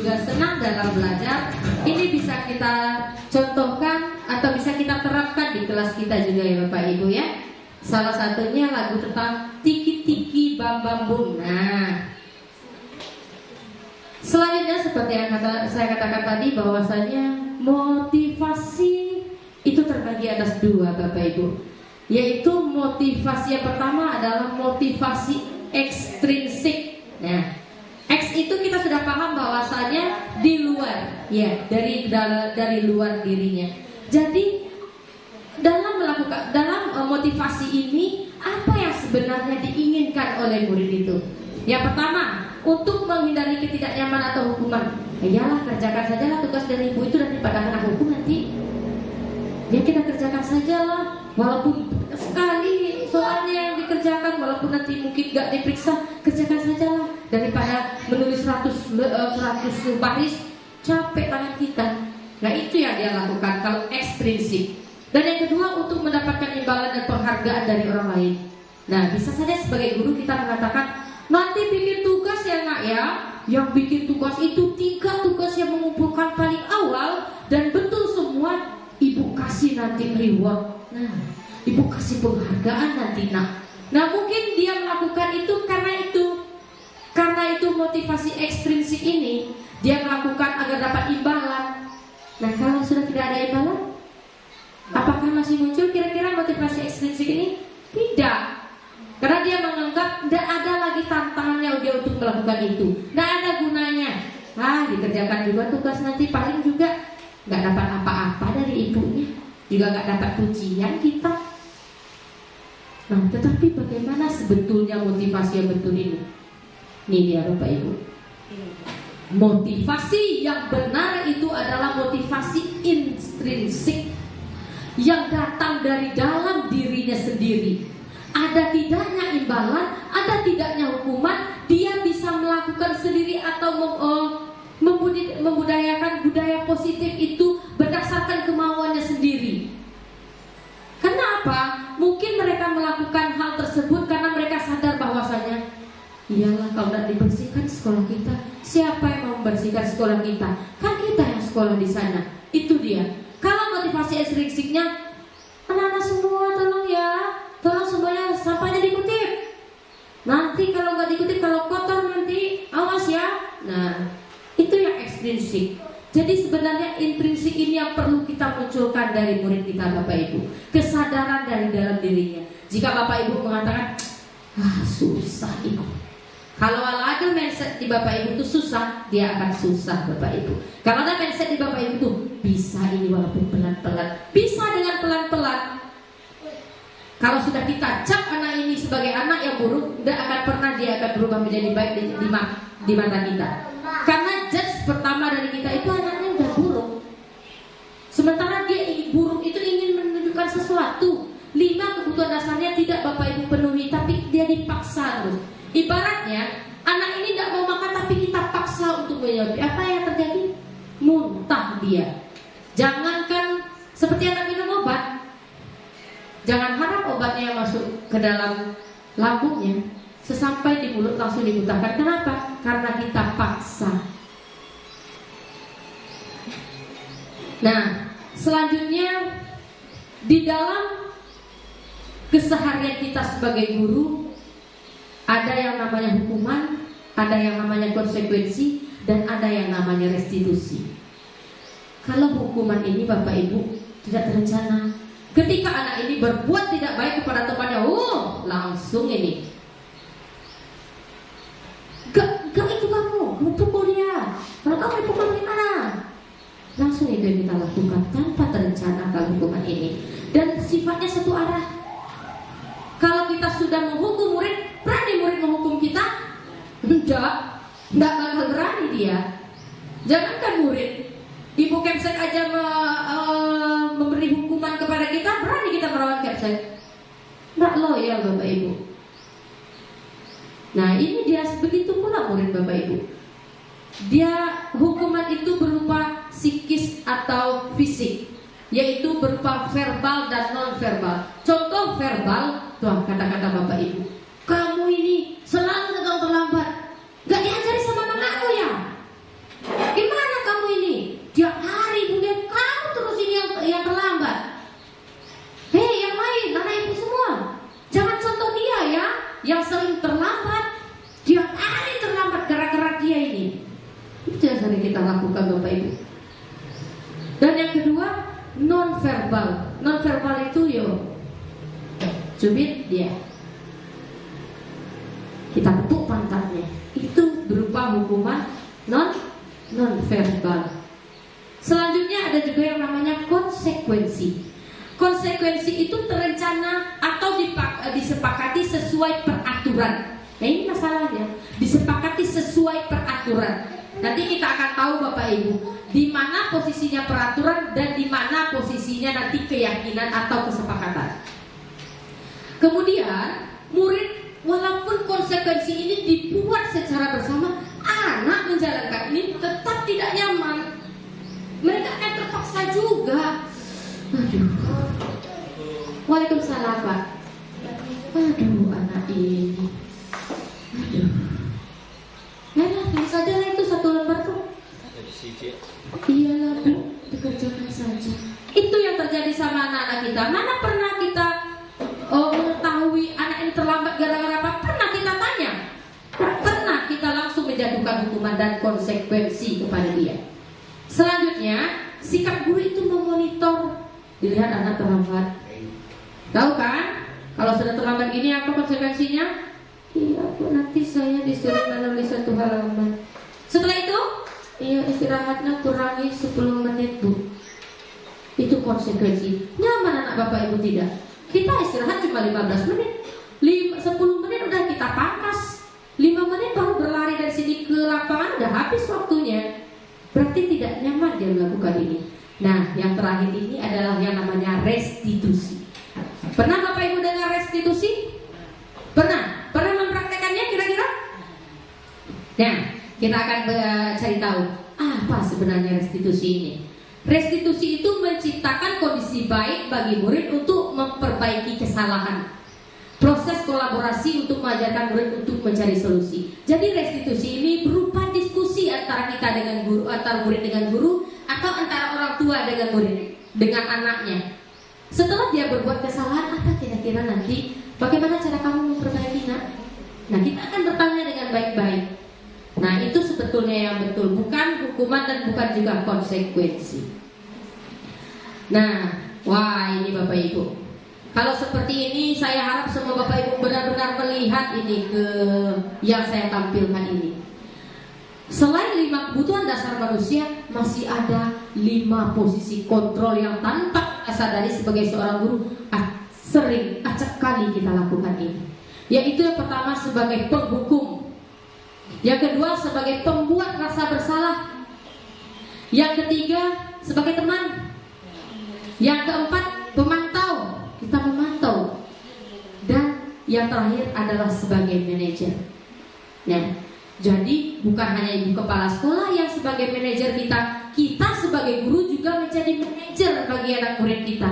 juga senang dalam belajar, ini bisa kita contohkan atau bisa kita terapkan di kelas kita juga ya Bapak Ibu ya. Salah satunya lagu tentang Tiki Tiki Bam Bam Bum. Nah, selanjutnya seperti yang saya katakan tadi, bahwasanya motivasi itu terbagi atas dua Bapak Ibu, yaitu motivasi yang pertama adalah motivasi ekstrinsik. Nah, itu kita sudah paham bahwasanya di luar, ya, dari luar dirinya. Jadi dalam motivasi ini, apa yang sebenarnya diinginkan oleh murid itu? Yang pertama, untuk menghindari ketidaknyamanan atau hukuman. Iyalah, kerjakan sajalah tugas dari ibu itu, daripada kena hukum nanti. Ya kita kerjakan sajalah, walaupun sekali soalnya yang dikerjakan, walaupun nanti mungkin gak diperiksa, kerjakan sajalah daripada menulis 100 baris, capek tangan kita. Nah itu yang dia lakukan kalau ekstrinsik. Dan yang kedua, untuk mendapatkan imbalan dan penghargaan dari orang lain. Nah bisa saja sebagai guru kita mengatakan, nanti bikin tugas ya nak ya. Yang bikin tugas itu 3 tugas yang mengumpulkan paling awal dan betul semua, ibu kasih nanti reward. Nah, ibu kasih penghargaan nanti nak. Nah mungkin dia melakukan itu karena itu motivasi ekstrinsik ini, dia melakukan agar dapat imbalan. Nah kalau sudah tidak ada imbalan, apakah masih muncul kira-kira motivasi ekstrinsik ini? Tidak, karena dia menganggap tidak ada lagi tantangannya dia untuk melakukan itu, tidak ada gunanya. Dikerjakan juga tugas nanti, paling juga nggak dapat apa-apa dari ibunya, juga nggak dapat pujian kita. Nah, tetapi bagaimana sebetulnya motivasi yang betul ini? Ini dia Bapak Ibu. Motivasi yang benar itu adalah motivasi intrinsik yang datang dari dalam dirinya sendiri. Ada tidaknya imbalan, ada tidaknya hukuman, dia bisa melakukan sendiri atau membudayakan budaya positif itu berdasarkan kemauannya sendiri. Kenapa? Mungkin mereka melakukan hal tersebut karena mereka sadar bahwasanya, iyalah kalau tidak dibersihkan sekolah kita, siapa yang mau membersihkan sekolah kita? Kan kita yang sekolah di sana. Itu dia. Kalau motivasi ekstrinsiknya, anak-anak semua tolong ya, tolong semuanya sampahnya dikutip. Nanti kalau nggak dikutip, kalau kotor nanti awas ya. Nah, itu yang ekstrinsik. Jadi sebenarnya intrinsik ini yang perlu kita munculkan dari murid kita Bapak Ibu. Kesadaran dari dalam dirinya. Jika Bapak Ibu mengatakan, susah itu. Kalau ada mindset di Bapak Ibu itu susah, dia akan susah Bapak Ibu. Kalau ada mindset di Bapak Ibu itu bisa ini walaupun pelan-pelan, bisa dengan pelan-pelan. Kalau sudah kita cap anak ini sebagai anak yang buruk, tidak akan pernah dia akan berubah menjadi baik di mata kita. Karena judge pertama dari kita itu anaknya udah buruk. Sementara dia buruk itu ingin menunjukkan sesuatu. 5 kebutuhan dasarnya tidak Bapak Ibu penuhi, tapi dia dipaksa terus. Ibaratnya anak ini tidak mau makan tapi kita paksa untuk menjawab. Apa yang terjadi? Muntah dia. Jangankan seperti anak minum obat, jangan harap obatnya masuk ke dalam lambungnya, sesampai di mulut langsung dimuntahkan. Kenapa? Karena kita paksa. Nah, selanjutnya di dalam keseharian kita sebagai guru, ada yang namanya hukuman, ada yang namanya konsekuensi, dan ada yang namanya restitusi. Kalau hukuman ini Bapak Ibu tidak terencana, ketika anak ini berbuat tidak baik kepada temannya, langsung ini, gak itu kamu pukul dia. Kalau kamu dipukul gimana? Langsung itu yang kita lakukan tanpa terencana kalau hukuman ini. Dan sifatnya satu arah. Kalau kita sudah menghukum murid, berani murid menghukum kita? Enggak bakal berani dia. Jangankan murid, ibu Kemsek aja memberi hukuman kepada kita, berani kita melawan Kemsek? Enggak loyal Bapak Ibu. Nah ini dia, begitu pula murid Bapak Ibu. Dia hukuman itu berupa psikis atau fisik, yaitu berupa verbal dan non-verbal. Contoh verbal, tuh kata-kata Bapak Ibu, kamu ini selalu datang terlambat, gak diajari sama anakmu ya? Gimana kamu ini? Tiap hari kemudian kamu terus ini yang terlambat. Hei yang lain, anak ibu semua, jangan contoh dia ya, yang sering terlambat, tiap hari terlambat gara-gara dia ini. Itu yang sering kita lakukan Bapak Ibu. Dan yang kedua, non-verbal. Non-verbal itu cubit dia, kita tepuk pantatnya. Itu berupa berupa hukuman non verbal. Selanjutnya ada juga yang namanya konsekuensi. Konsekuensi itu terencana atau disepakati sesuai peraturan. Nah ini masalahnya, disepakati sesuai peraturan. Nanti kita akan tahu Bapak Ibu, di mana posisinya peraturan dan di mana posisinya nanti keyakinan atau kesepakatan. Kemudian murid, walaupun konsekuensi ini dibuat secara bersama, anak menjalankan ini tetap tidak nyaman. Mereka akan terpaksa juga. Aduh. Waalaikumsalam Pak. Aduh anak ini. Aduh. Nah, tulis saja lah itu 1 lembar tuh. Iyalah Bu, dikerjakan saja. Itu yang terjadi sama anak-anak kita. Mana pernah kita mengetahui anak ini terlambat gara-gara apa? Pernah kita tanya? Pernah kita langsung menjatuhkan hukuman dan konsekuensi kepada dia. Selanjutnya, sikap guru itu memonitor. Dilihat anak terlambat. Tahu kan? Kalau sudah terlambat gini apa konsekuensinya? Iya Bu, nanti saya disuruh menulis 1 halaman. Setelah itu, iya istirahatnya kurangi 10 menit Bu. Itu konsekuensi. Nyaman anak Bapak Ibu tidak? Kita istirahat cuma 15 menit. 10 menit udah kita pangkas. 5 menit baru berlari dari sini ke lapangan, udah habis waktunya. Berarti tidak nyaman dia melakukan ini. Nah, yang terakhir ini adalah yang namanya restitusi. Pernah Bapak Ibu dengar restitusi? Pernah? Pernah mempraktekannya kira-kira? Nah, kita akan cari tahu apa sebenarnya restitusi ini. Restitusi itu menciptakan kondisi baik bagi murid untuk memperbaiki kesalahan. Proses kolaborasi untuk mengajarkan murid untuk mencari solusi. Jadi restitusi ini berupa diskusi antara kita dengan guru, antara murid dengan guru, atau antara orang tua dengan murid, dengan anaknya. Setelah dia berbuat kesalahan, apa kira-kira nanti? Bagaimana cara kamu memperbaiki nak? Nah kita akan bertanya dengan baik-baik. Nah itu sebetulnya yang betul, bukan hukuman dan bukan juga konsekuensi. Nah, wah ini Bapak Ibu. Kalau seperti ini, saya harap semua Bapak Ibu benar-benar melihat ini ke yang saya tampilkan ini. Selain 5 kebutuhan dasar manusia, masih ada 5 posisi kontrol yang tanpa kita sadari sebagai seorang guru sering acap kali kita lakukan ini. Yaitu yang pertama sebagai penghukum, yang kedua sebagai pembuat rasa bersalah, yang ketiga sebagai teman, yang keempat pemantau. Kita memantau. Dan yang terakhir adalah sebagai manajer. Nah, jadi bukan hanya ibu kepala sekolah yang sebagai manajer kita, kita sebagai guru juga menjadi manajer bagi anak murid kita.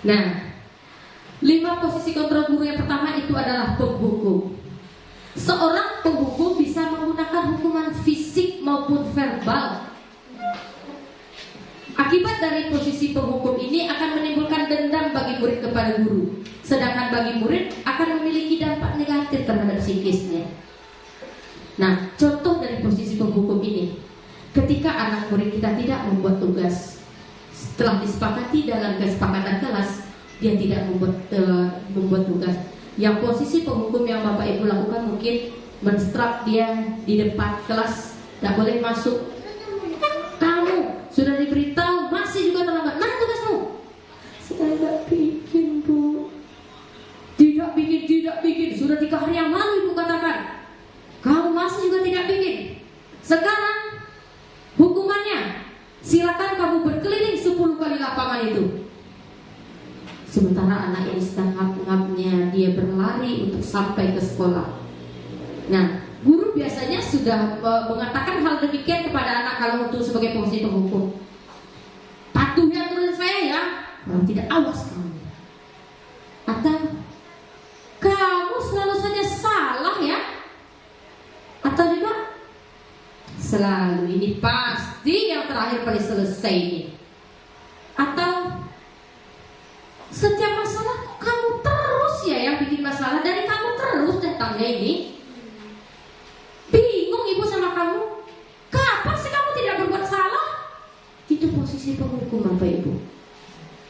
Nah, 5 posisi kontrol guru yang pertama itu adalah penghukum. Seorang penghukum bisa menggunakan hukuman fisik maupun verbal. Akibat dari posisi penghukum ini akan menimbulkan dendam bagi murid kepada guru, sedangkan bagi murid akan memiliki dampak negatif terhadap psikisnya. Nah, contoh dari posisi penghukum ini, ketika anak murid kita tidak membuat tugas setelah disepakati dalam kesepakatan kelas, dia tidak membuat tugas. Yang posisi penghukum yang Bapak Ibu lakukan mungkin menstrap dia di depan kelas, tidak boleh masuk. Sudah diberitahu, masih juga terlambat. Mana tugasmu? Saya tidak bikin Bu. Tidak bikin. Sudah 3 hari yang lalu Ibu katakan. Kamu masih juga tidak bikin. Sekarang hukumannya, silakan kamu berkeliling 10 kali lapangan itu. Sementara anak ini sedang ngap-ngapnya, dia berlari untuk sampai ke sekolah. Nah, guru biasanya sudah mengatakan hal demikian kepada anak kalau untuk sebagai posisi penghukum. Patuh ya turun saya ya, kalau tidak awas kamu. Atau kamu selalu saja salah ya. Atau juga selalu ini pasti yang terakhir kali selesai ini. Atau setiap masalah kamu terus ya yang bikin masalah, dari kamu terus datangnya ini. Bingung Ibu sama kamu. Kapan sih kamu tidak berbuat salah? Itu posisi penghukum Bapak Ibu.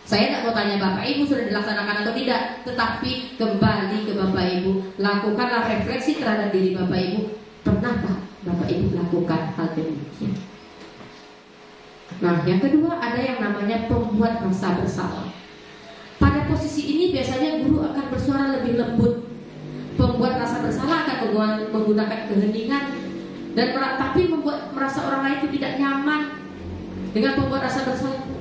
Saya tidak mau tanya tanya Bapak Ibu sudah dilaksanakan atau tidak, tetapi kembali ke Bapak Ibu, lakukanlah refleksi terhadap diri Bapak Ibu. Pernahkah Bapak Ibu lakukan hal demikian? Nah, yang kedua ada yang namanya pembuat rasa bersalah. Pada posisi ini biasanya guru akan bersuara lebih lembut. Pembuat rasa bersalah akan menggunakan keheningan dan tapi membuat merasa orang lain itu tidak nyaman dengan pembuat rasa bersalah.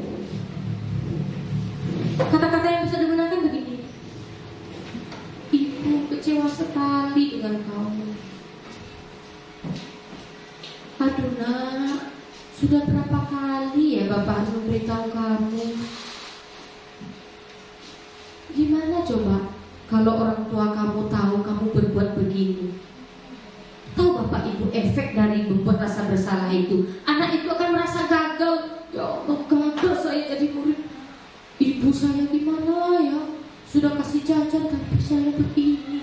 Kata-kata yang bisa digunakan begini: Ibu kecewa sekali dengan kamu. Aduh nak, sudah berapa kali ya Bapak harus memberitahu kamu. Gimana coba kalau orang tua kamu tahu kamu berbuat begini? Tahu Bapak Ibu efek dari membuat rasa bersalah itu? Anak itu akan merasa gagal. Ya Allah, gagal saya jadi murid. Ibu saya gimana ya? Sudah kasih jajan tapi saya begini.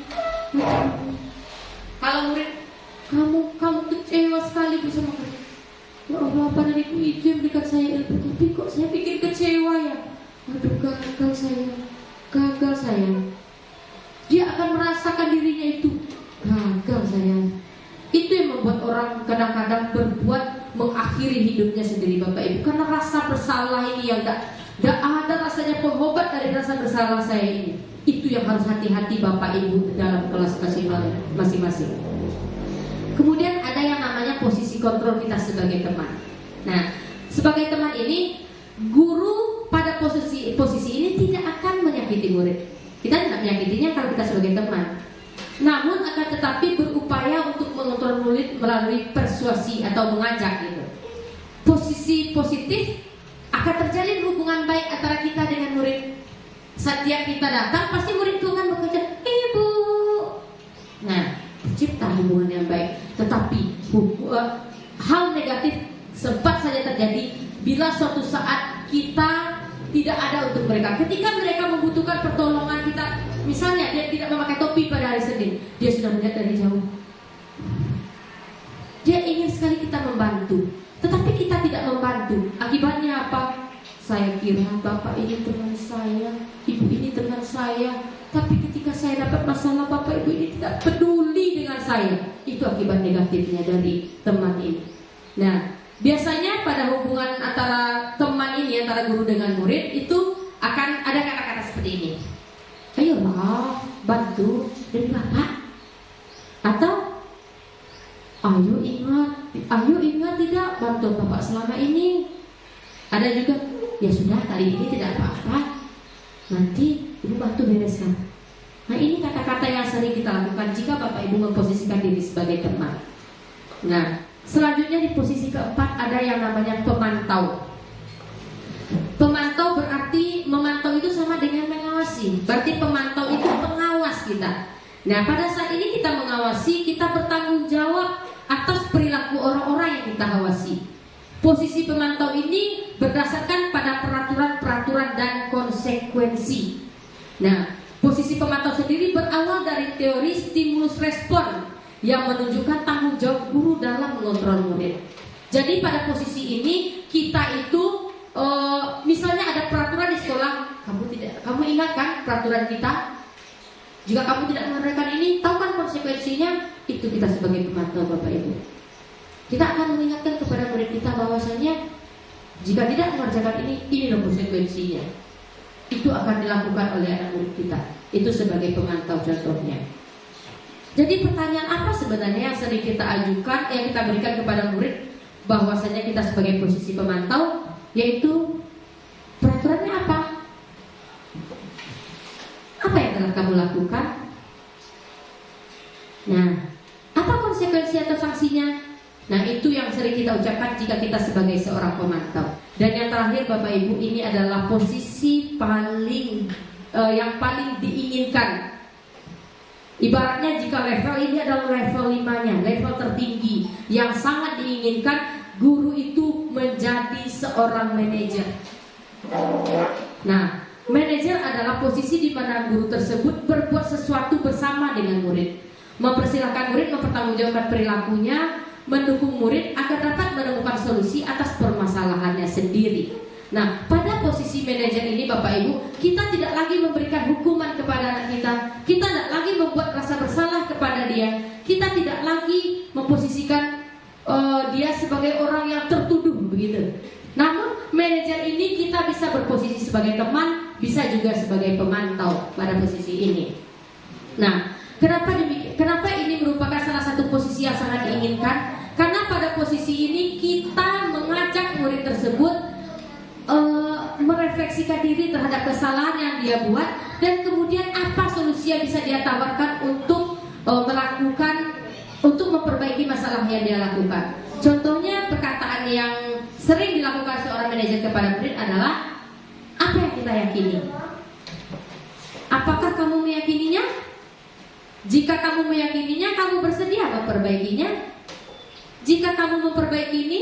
Kalau murid, kamu kecewa sekali bersama saya. Ya Allah, pada ibu itu yang berikan saya ilmu, tapi kok saya bikin kecewa ya? Aduh, gagal saya. Dia akan merasakan dirinya itu gagal saya. Itu yang membuat orang kadang-kadang berbuat mengakhiri hidupnya sendiri Bapak Ibu, karena rasa bersalah ini yang tidak ada rasanya pengobatan dari rasa bersalah saya ini. Itu yang harus hati-hati Bapak Ibu dalam kelas masing-masing. Kemudian ada yang namanya posisi kontrol kita sebagai teman. Nah, sebagai teman ini, guru pada posisi ini tidak akan menyakiti murid. Kita tidak menyakitinya kalau kita sebagai teman. Namun akan tetapi berupaya untuk mengontrol murid melalui persuasi atau mengajak gitu. Posisi positif akan terjalin hubungan baik antara kita dengan murid. Setiap kita datang pasti murid itu akan bekerja, Ibu. Nah, tercipta hubungan yang baik. Tetapi hal negatif sempat saja terjadi bila suatu saat kita tidak ada untuk mereka. Ketika mereka membutuhkan pertolongan kita, misalnya dia tidak memakai topi pada hari Senin, dia sudah melihat dari jauh. Dia ingin sekali kita membantu, tetapi kita tidak membantu. Akibatnya apa? Saya kira Bapak ini teman saya, Ibu ini teman saya, tapi ketika saya dapat masalah Bapak Ibu ini tidak peduli dengan saya. Itu akibat negatifnya dari teman ini. Nah, biasanya pada hubungan antara teman ini, antara guru dengan murid, itu akan ada kata-kata seperti ini: ayolah bantu dari Bapak. Atau ayo ingat tidak bantu Bapak selama ini. Ada juga, ya sudah kali ini tidak apa-apa, nanti Ibu bantu bereskan. Nah, ini kata-kata yang sering kita lakukan jika Bapak Ibu memposisikan diri sebagai teman. Nah, selanjutnya di posisi keempat ada yang namanya pemantau. Pemantau berarti, memantau itu sama dengan mengawasi. Berarti pemantau itu pengawas kita. Nah, pada saat ini kita mengawasi, kita bertanggung jawab atas perilaku orang-orang yang kita awasi. Posisi pemantau ini berdasarkan pada peraturan-peraturan dan konsekuensi. Nah, posisi pemantau sendiri berawal dari teori stimulus respon yang menunjukkan tanggung jawab guru dalam mengontrol murid. Jadi pada posisi ini kita itu misalnya ada peraturan di sekolah, kamu ingat kan peraturan kita? Jika kamu tidak mengerjakan ini, tahu kan konsekuensinya? Itu kita sebagai pemantau Bapak Ibu. Kita akan mengingatkan kepada murid kita bahwasanya jika tidak mengerjakan ini loh konsekuensinya. Itu akan dilakukan oleh anak murid kita. Itu sebagai pemantau contohnya. Jadi pertanyaan apa sebenarnya yang sering kita ajukan, yang kita berikan kepada murid bahwasanya kita sebagai posisi pemantau, yaitu peraturannya apa? Apa yang telah kamu lakukan? Nah, apa konsekuensi atau sanksinya? Nah, itu yang sering kita ucapkan jika kita sebagai seorang pemantau. Dan yang terakhir Bapak Ibu, ini adalah posisi yang paling diinginkan. Ibaratnya jika level ini adalah level 5-nya, level tertinggi yang sangat diinginkan, guru itu menjadi seorang manajer. Nah, manajer adalah posisi di mana guru tersebut berbuat sesuatu bersama dengan murid, mempersilahkan murid mempertanggungjawabkan perilakunya, mendukung murid agar dapat menemukan solusi atas permasalahannya sendiri. Nah, pada posisi manajer ini Bapak Ibu, kita tidak lagi memberikan hukuman kepada anak kita. Kita tidak lagi membuat rasa bersalah kepada dia. Kita tidak lagi memposisikan dia sebagai orang yang tertuduh begitu. Namun manajer ini kita bisa berposisi sebagai teman, bisa juga sebagai pemantau pada posisi ini. Nah, kenapa demikian? Kenapa ini merupakan salah satu posisi yang sangat diinginkan? Karena pada posisi ini kita mengajak murid tersebut merefleksikan diri terhadap kesalahan yang dia buat, dan kemudian apa solusi yang bisa dia tawarkan untuk untuk memperbaiki masalah yang dia lakukan. Contohnya perkataan yang sering dilakukan seorang manajer kepada murid adalah, apa yang kita yakini? Apakah kamu meyakininya? Jika kamu meyakininya, kamu bersedia memperbaikinya? Jika kamu memperbaiki ini,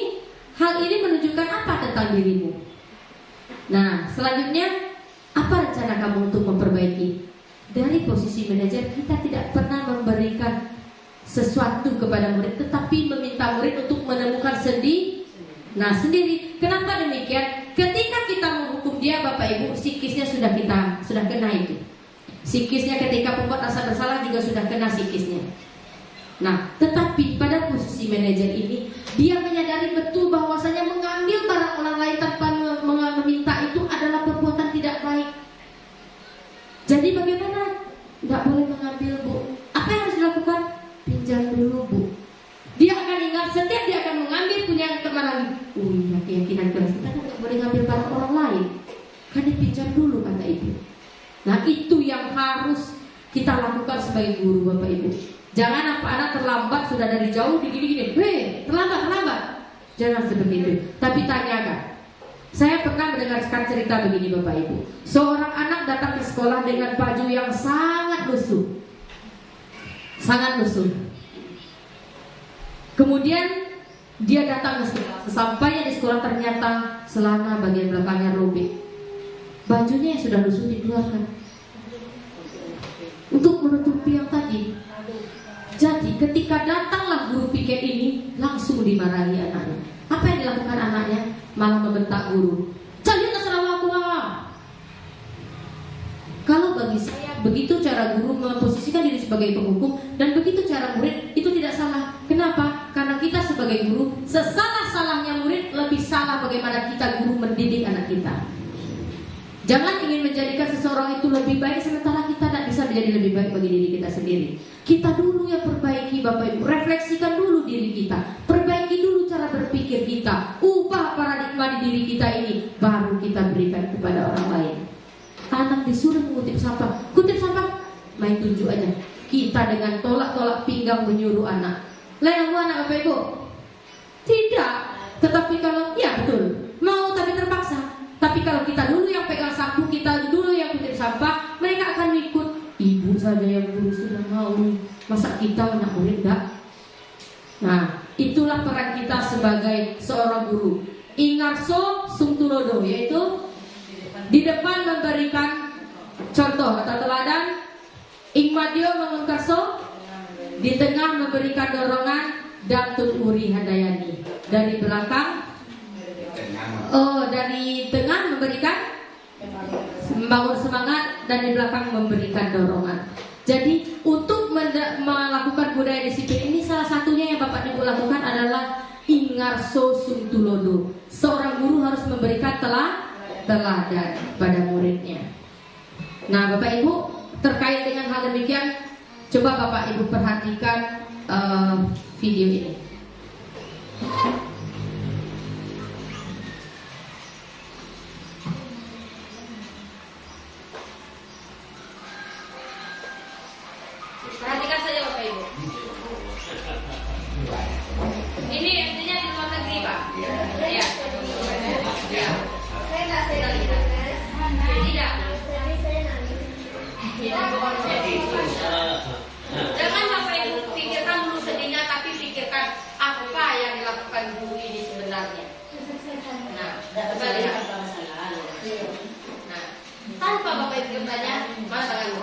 hal ini menunjukkan apa tentang dirimu? Nah, selanjutnya, apa rencana kamu untuk memperbaiki? Dari posisi manajer, kita tidak pernah memberikan sesuatu kepada murid, tetapi meminta murid untuk menemukan sendiri. Kenapa demikian? Ketika kita menghukum dia, Bapak Ibu, psikisnya sudah kena itu. Psikisnya ketika membuat rasa bersalah juga sudah kena psikisnya. Nah, tetapi pada posisi manajer ini, dia menyadari betul bahwasanya mengambil barang orang lain tanpa meminta itu adalah perbuatan tidak baik. Jadi bagaimana? Tidak boleh mengambil, Bu. Apa yang harus dilakukan? Pinjam dulu, Bu. Dia akan ingat, setiap dia akan mengambil punya teman lagi. Iya, keyakinan keras kita kan tidak boleh ngambil barang orang lain. Kan dipinjam dulu, kata ibu. Nah, itu yang harus kita lakukan sebagai guru, Bapak Ibu. Jangan anak terlambat sudah dari jauh digini-gini, terlambat. Jangan seperti itu. Tapi tanyakan. Saya pernah mendengarkan cerita begini, Bapak Ibu. Seorang anak datang ke sekolah dengan baju yang sangat lusuh. Kemudian dia datang ke sekolah. Sesampainya di sekolah ternyata celana bagian belakangnya robek. Bajunya yang sudah lusuh dikeluarkan untuk menutupi yang tadi. Jadi ketika datanglah guru piket ini, langsung dimarahi anaknya. Apa yang dilakukan anaknya? Malah membentak guru. Jadi terserah aku. Kalau bagi saya, begitu cara guru memposisikan diri sebagai penghukum, dan begitu cara murid, itu tidak salah. Kenapa? Karena kita sebagai guru, sesalah-salahnya murid lebih salah bagaimana kita guru mendidik anak kita. Jangan ingin menjadikan seseorang itu lebih baik sementara kita tidak bisa menjadi lebih baik bagi diri kita sendiri. Kita dulu yang perbaiki, Bapak Ibu. Refleksikan dulu diri kita. Perbaiki dulu cara berpikir kita. Ubah paradigma di diri kita ini, baru kita berikan kepada orang lain. Anak disuruh mengutip sampah. Kutip sampah, main tunjuk aja. Kita dengan tolak-tolak pinggang menyuruh anak. Layan anak, Bapak Ibu? Tidak. Tetapi kalau, ya betul, mau tapi terpaksa. Tapi kalau kita dulu yang pegang sapu, kita dulu yang kutip sampah, mereka akan ikut. Ibu saja yang guru sudah mau, masa kita anak murid enggak? Nah, itulah peran kita sebagai seorang guru. Ingarso sungtulodo, yaitu di depan memberikan contoh atau teladan. Ingmadio mengunkarso, di tengah memberikan dorongan, dan tuturi handayani. Dari belakang, dari tengah memberikan membangun semangat, dan di belakang memberikan dorongan. Jadi untuk melakukan budaya disiplin ini, salah satunya yang Bapak Ibu lakukan adalah ingarso suntulodo. Seorang guru harus memberikan teladan pada muridnya. Nah, Bapak Ibu, terkait dengan hal demikian, coba Bapak Ibu perhatikan video ini. Perhatikan saja Bapak Ibu. Ini artinya di luar negeri, Pak. Ya. Ya. Saya lihat. Tidak. Jangan Bapak Ibu pikirkan dulu sedihnya, tapi pikirkan apa yang dilakukan guru ini sebenarnya. Nah, coba lihat. Nah, tanpa Bapak Ibu bertanya, mana tanganmu?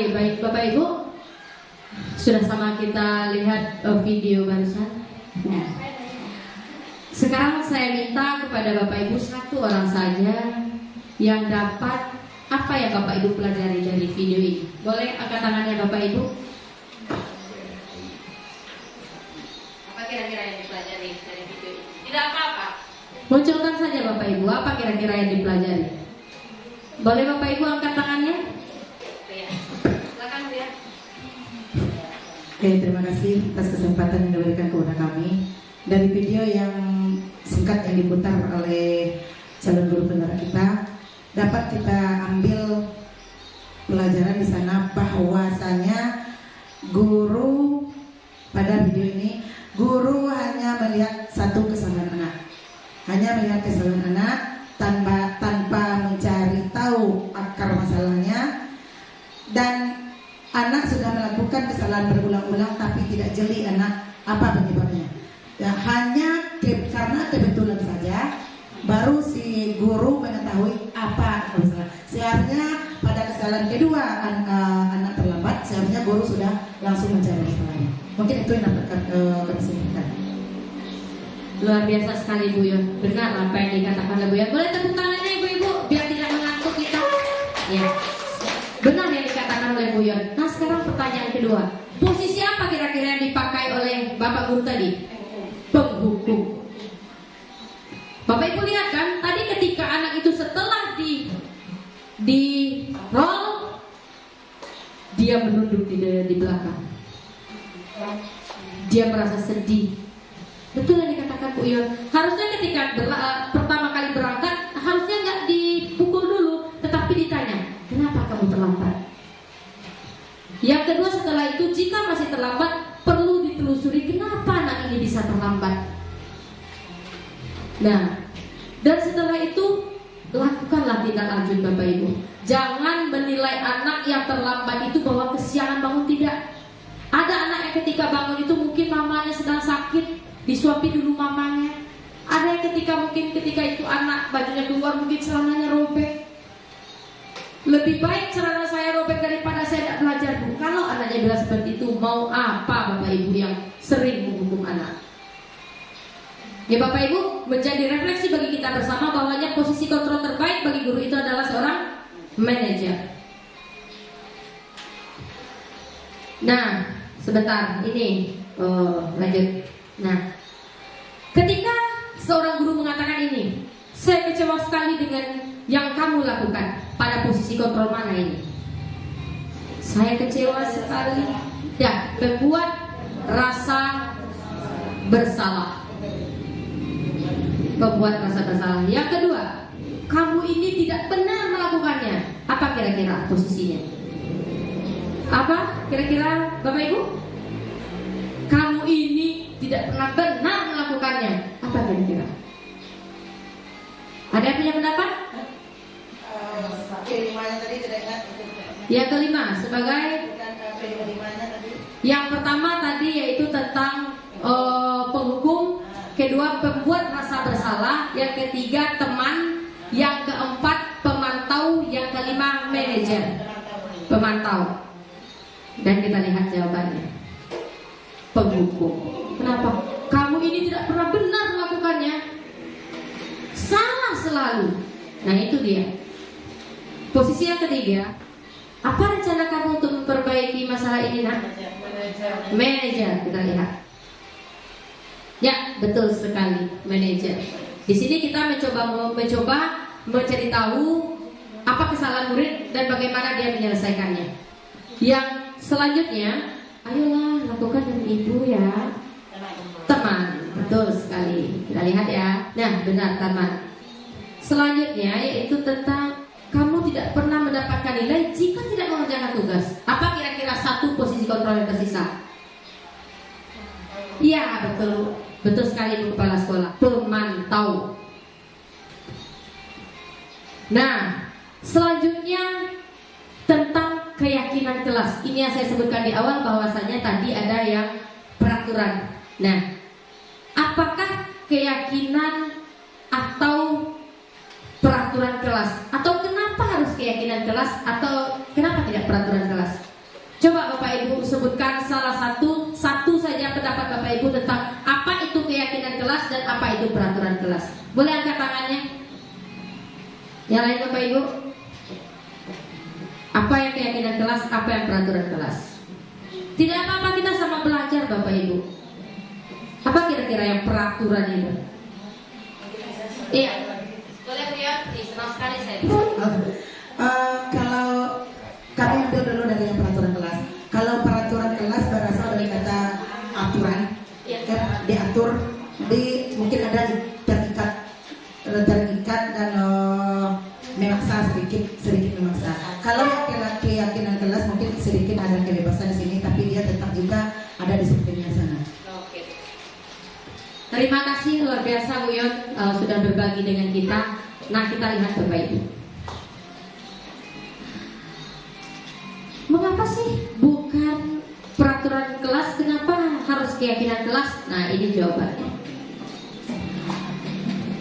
Baik Bapak Ibu, sudah sama kita lihat video barusan. Nah, sekarang saya minta kepada Bapak Ibu satu orang saja yang dapat apa yang Bapak Ibu pelajari dari video ini. Boleh angkat tangannya Bapak Ibu? Apa kira-kira yang dipelajari dari video ini? Tidak apa-apa. Munculkan saja Bapak Ibu, apa kira-kira yang dipelajari? Boleh Bapak Ibu angkat tangannya? Oke, terima kasih atas kesempatan yang diberikan kepada kami. Dari video yang singkat yang diputar oleh calon guru penerang kita, dapat kita ambil pelajaran di sana bahwasanya guru pada video ini, guru hanya melihat satu kesalahan anak, hanya melihat kesalahan anak tanpa mencari tahu akar masalahnya, dan anak sudah melakukan kesalahan berulang-ulang tapi tidak jeli anak apa penyebabnya. Ya, hanya karena kebetulan saja baru si guru mengetahui apa kesalahan. Seharusnya pada kesalahan kedua anak terlambat, seharusnya guru sudah langsung mencari kesalahannya. Mungkin itu yang dapat kami sampaikan. Luar biasa sekali Bu Yon. Benar apa yang dikatakan oleh Bu Yon. Boleh tepuk tangannya Ibu-ibu biar tidak mengantuk kita. Ya. Benar yang dikatakan oleh Bu Yon. Nah sekarang pertanyaan kedua, posisi apa kira-kira yang dipakai oleh Bapak Guru tadi? Penghukum. Bapak Ibu lihat kan, tadi ketika anak itu setelah di roll, dia menunduk di belakang. Dia merasa sedih. Betul yang dikatakan Bu Yon. Harusnya ketika pertama kali berangkat, harusnya nggak dipukul dulu, tetapi ditanya, kenapa kamu terlambat? Yang kedua setelah itu, jika masih terlambat, perlu ditelusuri kenapa anak ini bisa terlambat. Nah, dan setelah itu lakukanlah tindak lanjut Bapak Ibu. Jangan menilai anak yang terlambat itu bahwa kesiangan bangun, tidak. Ada anak yang ketika bangun itu mungkin mamanya sedang sakit, disuapi dulu mamanya. Ada yang ketika itu anak bajunya keluar, mungkin celananya robek. Lebih baik celana saya robek daripada saya tidak belajar Bu. Kalau anaknya bilang seperti itu, mau apa Bapak Ibu yang sering menghukum anak? Ya Bapak Ibu, menjadi refleksi bagi kita bersama bahwanya posisi kontrol terbaik bagi guru itu adalah seorang manajer. Nah, sebentar ini lanjut. Nah, ketika seorang guru mengatakan ini, saya kecewa sekali dengan yang kamu lakukan. Pada posisi kontrol mana ini? Saya kecewa sekali. Ya, membuat rasa bersalah. Membuat rasa bersalah. Yang kedua, kamu ini tidak benar melakukannya. Apa kira-kira posisinya? Apa kira-kira Bapak Ibu? Kamu ini tidak pernah benar melakukannya. Apa kira-kira? Ada yang punya pendapat? Kelimanya tadi tidak ingat itu. Yang kelima sebagai Bukan kelimanya tadi. yang pertama tadi yaitu tentang penghukum, kedua pembuat rasa bersalah, yang ketiga teman, yang keempat pemantau, yang kelima manajer. Pemantau. Dan kita lihat jawabannya. Penghukum. Kenapa? Kamu ini tidak pernah benar melakukannya. Salah selalu. Nah itu dia. Posisi yang ketiga, apa rencana kamu untuk memperbaiki masalah ini, nak? Manajer, kita lihat. Ya, betul sekali, manajer. Di sini kita mencoba mencari tahu apa kesalahan murid dan bagaimana dia menyelesaikannya. Yang selanjutnya, ayolah lakukan dengan ibu ya. Teman, betul sekali. Kita lihat ya. Nah, benar teman. Selanjutnya yaitu tentang kamu tidak pernah mendapatkan nilai jika tidak mengerjakan tugas. Apa kira-kira satu posisi kontrol yang tersisa? Iya, betul. Betul sekali Bu Kepala Sekolah. Pemantau. Nah, selanjutnya tentang keyakinan kelas. Ini yang saya sebutkan di awal bahwasanya tadi ada yang peraturan. Nah, apakah keyakinan atau peraturan kelas? Atau kenapa harus keyakinan kelas? Atau kenapa tidak peraturan kelas? Coba Bapak Ibu sebutkan salah satu saja pendapat Bapak Ibu tentang apa itu keyakinan kelas dan apa itu peraturan kelas. Boleh angkat tangannya? Yang lain Bapak Ibu? Apa yang keyakinan kelas, apa yang peraturan kelas? Tidak apa-apa, kita sama belajar Bapak Ibu. Apa kira-kira yang peraturan itu? Iya. Boleh lihat, senang sekali saya. Kalau kami ambil dulu dari yang peraturan kelas. Kalau peraturan kelas berasal dari kata aturan, diatur, jadi mungkin ada terikat dan memaksa sedikit memaksa. Kalau yang keyakinan kelas mungkin sedikit ada kebebasan di sini, tapi dia tetap juga ada disiplinnya sana. Oke. Terima kasih luar biasa Bu Yon sudah berbagi dengan kita. Nah kita lihat Bapak Ibu. Mengapa sih bukan peraturan kelas? Kenapa harus keyakinan kelas? Nah ini jawabannya.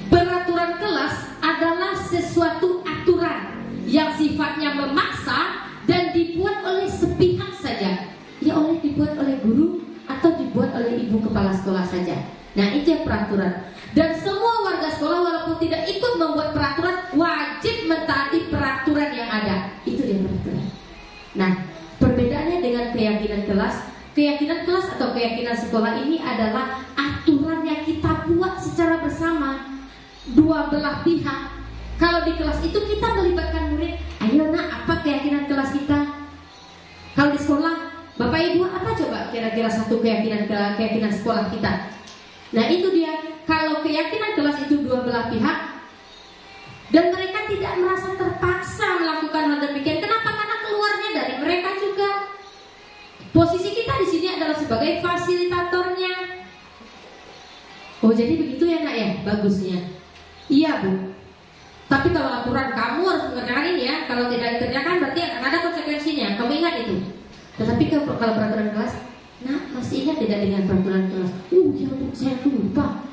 Peraturan kelas adalah sesuatu aturan yang sifatnya memaksa dan dibuat oleh sepihak saja. Ya dibuat oleh guru atau dibuat oleh ibu kepala sekolah saja. Nah itu yang peraturan. Dan semua warga sekolah walaupun tidak ikut membuat peraturan wajib mentaati peraturan yang ada. Itu dia peraturan. Nah perbedaannya dengan keyakinan kelas. Keyakinan kelas atau keyakinan sekolah ini adalah aturan yang kita buat secara bersama, dua belah pihak. Kalau di kelas itu kita melibatkan murid. Ayo nak, apa keyakinan kelas kita? Kalau di sekolah, Bapak Ibu apa coba kira-kira satu keyakinan sekolah kita? Nah itu dia. Kalau keyakinan kelas itu dua belah pihak dan mereka tidak merasa terpaksa melakukan hal demikian. Kenapa? Karena keluarnya dari mereka juga. Posisi kita di sini adalah sebagai fasilitatornya. Oh jadi begitu ya nak ya, bagusnya. Iya Bu. Tapi kalau aturan kamu harus mengerjakan ini ya. Kalau tidak dikerjakan berarti akan ada konsekuensinya. Kamu ingat itu. Tetapi kalau peraturan kelas, nah masih ingat tidak dengan peraturan kelas? Ya Bu, saya lupa.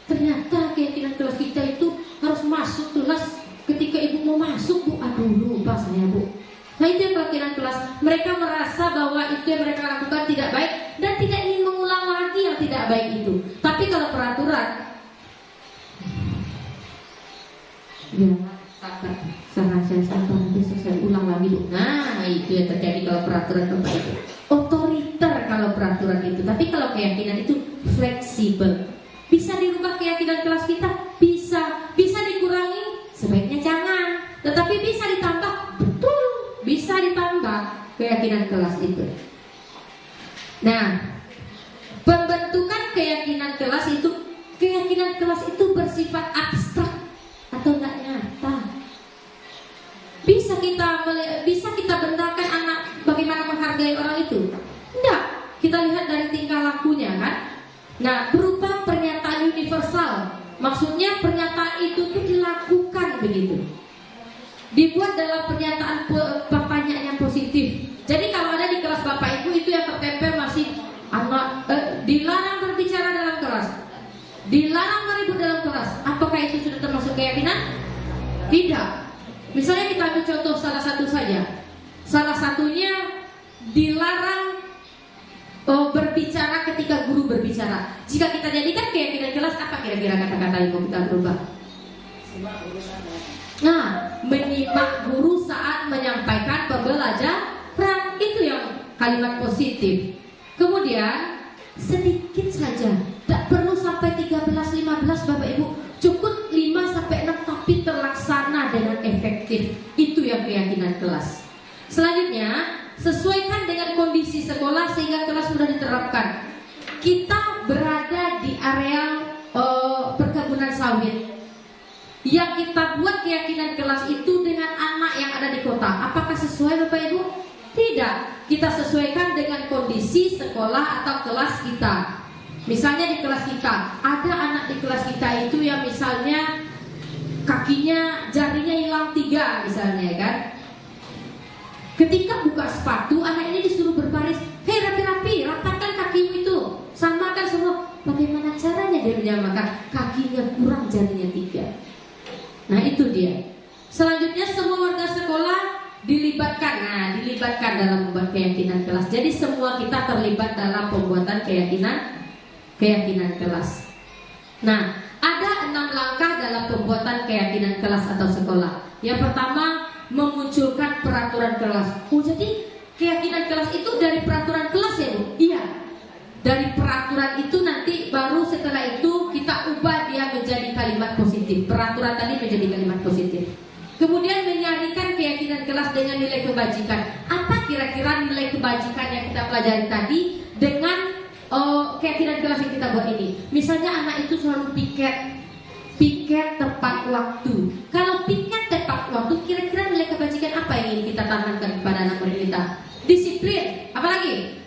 Ternyata keyakinan kelas kita itu harus masuk kelas ketika ibu mau masuk Bu. Aduh lupa saya Bu. Nah itu yang keyakinan kelas. Mereka merasa bahwa itu yang mereka lakukan tidak baik dan tidak ingin mengulang lagi yang tidak baik itu. Tapi kalau peraturan, ya sabar, saya sabar, besok saya ulang lagi Bu. Nah itu yang terjadi kalau peraturan Bapak Ibu. Otoriter kalau peraturan itu. Tapi kalau keyakinan itu fleksibel. Bisa dirubah keyakinan kelas kita? Bisa dikurangi? Sebaiknya jangan. Tetapi bisa ditambah? Betul, bisa ditambah keyakinan kelas itu. Nah, pembentukan keyakinan kelas itu bersifat abstrak atau enggak nyata. Bisa kita bentakan anak bagaimana menghargai orang itu? Enggak. Kita lihat dari tingkah lakunya kan. Nah, berupa pernyataan universal. Maksudnya pernyataan itu dilakukan begitu. dibuat dalam pernyataan pertanyaan yang positif. Jadi kalau ada di kelas Bapak Ibu itu yang tertempel masih anak dilarang berbicara dalam kelas, dilarang meribut dalam kelas. Apakah itu sudah termasuk keyakinan? Tidak. Misalnya kita ambil contoh salah satu saja. Salah satunya dilarang berbicara ketika guru berbicara. Jika kita jadikan keyakinan kelas, apa kira-kira kata-kata yang mau kita berubah? Nah, menyimak guru saat menyampaikan pembelajaran, itu yang kalimat positif. Kemudian sedikit saja, tak perlu sampai 13-15 Bapak Ibu, cukup 5-6 tapi terlaksana dengan efektif. Itu yang keyakinan kelas. Selanjutnya, sesuaikan dengan kondisi sekolah sehingga kelas sudah diterapkan. Kita berada di area perkebunan sawit. Yang kita buat keyakinan kelas itu dengan anak yang ada di kota. Apakah sesuai Bapak Ibu? Tidak. Kita sesuaikan dengan kondisi sekolah atau kelas kita. Misalnya di kelas kita, ada anak di kelas kita itu yang misalnya kakinya, jarinya hilang 3 misalnya kan. Ketika buka sepatu, anak ini disuruh berbaris. Hei, rapi-rapi, rapatkan kakimu itu, samakan semua. Bagaimana caranya dia menyamakan? Kakinya kurang, jarinya 3. Nah itu dia. Selanjutnya semua warga sekolah dilibatkan. Nah, dilibatkan dalam membuat keyakinan kelas. Jadi semua kita terlibat dalam pembuatan keyakinan kelas. Nah, ada 6 langkah dalam pembuatan keyakinan kelas atau sekolah. Yang pertama, memunculkan peraturan kelas. Oh, jadi keyakinan kelas itu dari peraturan kelas ya Bu? Iya. Dari peraturan itu nanti baru setelah itu kita ubah dia menjadi kalimat positif. Peraturan tadi menjadi kalimat positif. Kemudian menyaringkan keyakinan kelas dengan nilai kebajikan. Apa kira-kira nilai kebajikan yang kita pelajari tadi dengan keyakinan kelas yang kita buat ini? Misalnya anak itu selalu piket tepat waktu. Kalau piket tepat waktu, kira-kira nilai kebajikan apa yang ingin kita tanamkan kepada anak murid kita? Disiplin. Apalagi?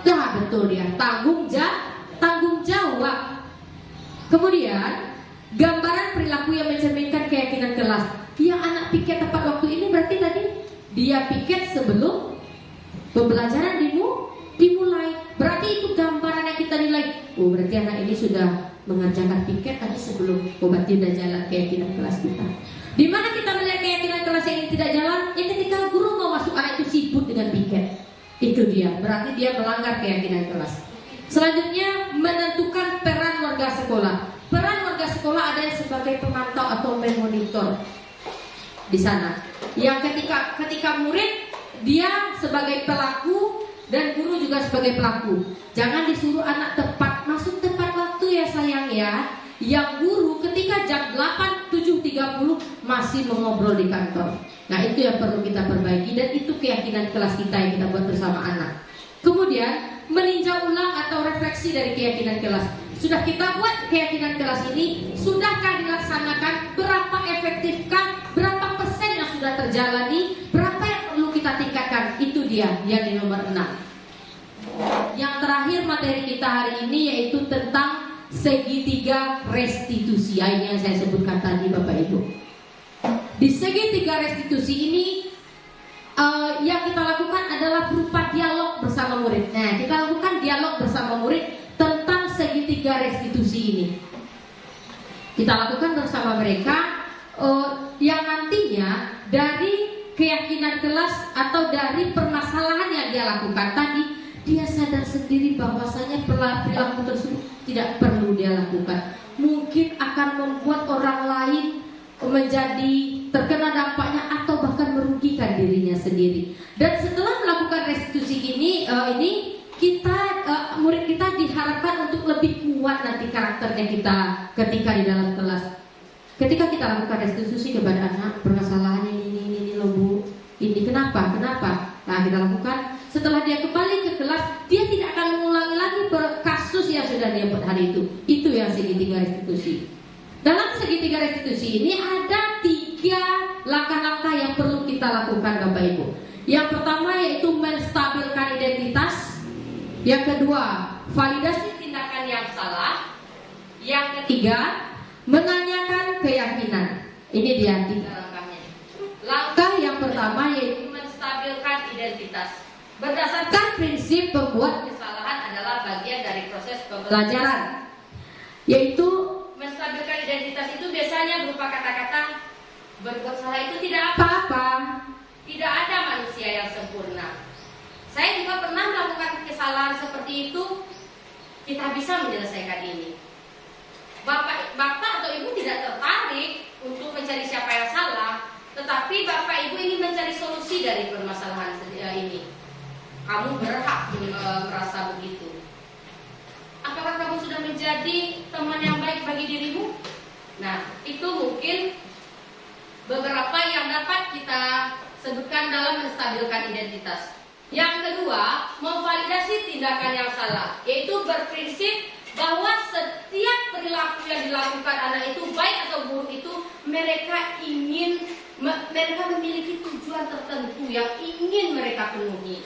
Nah, betul dia. Tanggung jawab. Kemudian gambaran perilaku yang mencerminkan keyakinan kelas. Yang anak piket tepat waktu ini berarti tadi dia piket sebelum pembelajaran dimulai. Berarti itu gambaran yang kita nilai. Oh, berarti anak ini sudah mengerjakan piket tadi sebelum obatnya sudah jalan keyakinan kelas kita. Di mana kita melihat keyakinan kelas yang tidak jalan? Ya ketika guru mau masuk, anak itu sibuk dengan piket. Itu dia, berarti dia melanggar keyakinan kelas. Selanjutnya, menentukan peran warga sekolah. Peran warga sekolah ada yang sebagai pemantau atau memonitor di sana. Yang ketika murid dia sebagai pelaku dan guru juga sebagai pelaku. Jangan disuruh anak masuk tepat waktu ya sayang ya. Yang guru ketika jam 7.30 masih mengobrol di kantor. Nah itu yang perlu kita perbaiki. Dan itu keyakinan kelas kita yang kita buat bersama anak. Kemudian meninjau ulang atau refleksi dari keyakinan kelas. Sudah kita buat keyakinan kelas ini, sudahkah dilaksanakan? Berapa efektifkah? Berapa persen yang sudah terjalani? Berapa yang perlu kita tingkatkan? Itu dia yang di nomor 6. Yang terakhir materi kita hari ini yaitu tentang segitiga restitusi. Ini yang saya sebutkan tadi Bapak Ibu. Di segitiga restitusi ini yang kita lakukan adalah berupa dialog bersama murid. Nah, kita lakukan dialog bersama murid tentang segitiga restitusi ini. Kita lakukan bersama mereka yang nantinya dari keyakinan kelas atau dari permasalahan yang dia lakukan tadi, dia sadar sendiri bahwasanya perilaku tersebut tidak perlu dia lakukan. Mungkin akan membuat orang lain menjadi terkena dampaknya atau bahkan merugikan dirinya sendiri. Dan setelah melakukan restitusi ini kita murid kita diharapkan untuk lebih kuat nanti karakternya kita ketika di dalam kelas. Ketika kita lakukan restitusi kepada anak, permasalahan ini loh Bu, ini kenapa? Nah kita lakukan. Setelah dia kembali ke kelas, dia tidak akan mengulangi lagi kasus yang sudah dia buat hari itu. Itu yang segitiga restitusi. Dalam segitiga restitusi ini ada 3 langkah-langkah yang perlu kita lakukan Bapak Ibu. Yang pertama yaitu menstabilkan identitas. Yang kedua, validasi tindakan yang salah. Yang ketiga, menanyakan keyakinan. Ini dia 3 langkahnya. pertama yaitu menstabilkan identitas. Berdasarkan prinsip pembuat kesalahan adalah bagian dari proses pembelajaran, yaitu menstabilkan identitas itu biasanya berupa kata-kata berbuat salah itu tidak apa-apa, tidak ada manusia yang sempurna. Saya juga pernah melakukan kesalahan seperti itu. Kita bisa menyelesaikan ini. Bapak atau ibu tidak tertarik untuk mencari siapa yang salah, tetapi bapak ibu ingin mencari solusi dari permasalahan ini. Kamu berhak merasa begitu. Apakah kamu sudah menjadi teman yang baik bagi dirimu? Nah, itu mungkin beberapa yang dapat kita sebutkan dalam menstabilkan identitas. Yang kedua, memvalidasi tindakan yang salah, yaitu berprinsip bahwa setiap perilaku yang dilakukan anak itu baik atau buruk itu mereka memiliki tujuan tertentu yang ingin mereka penuhi.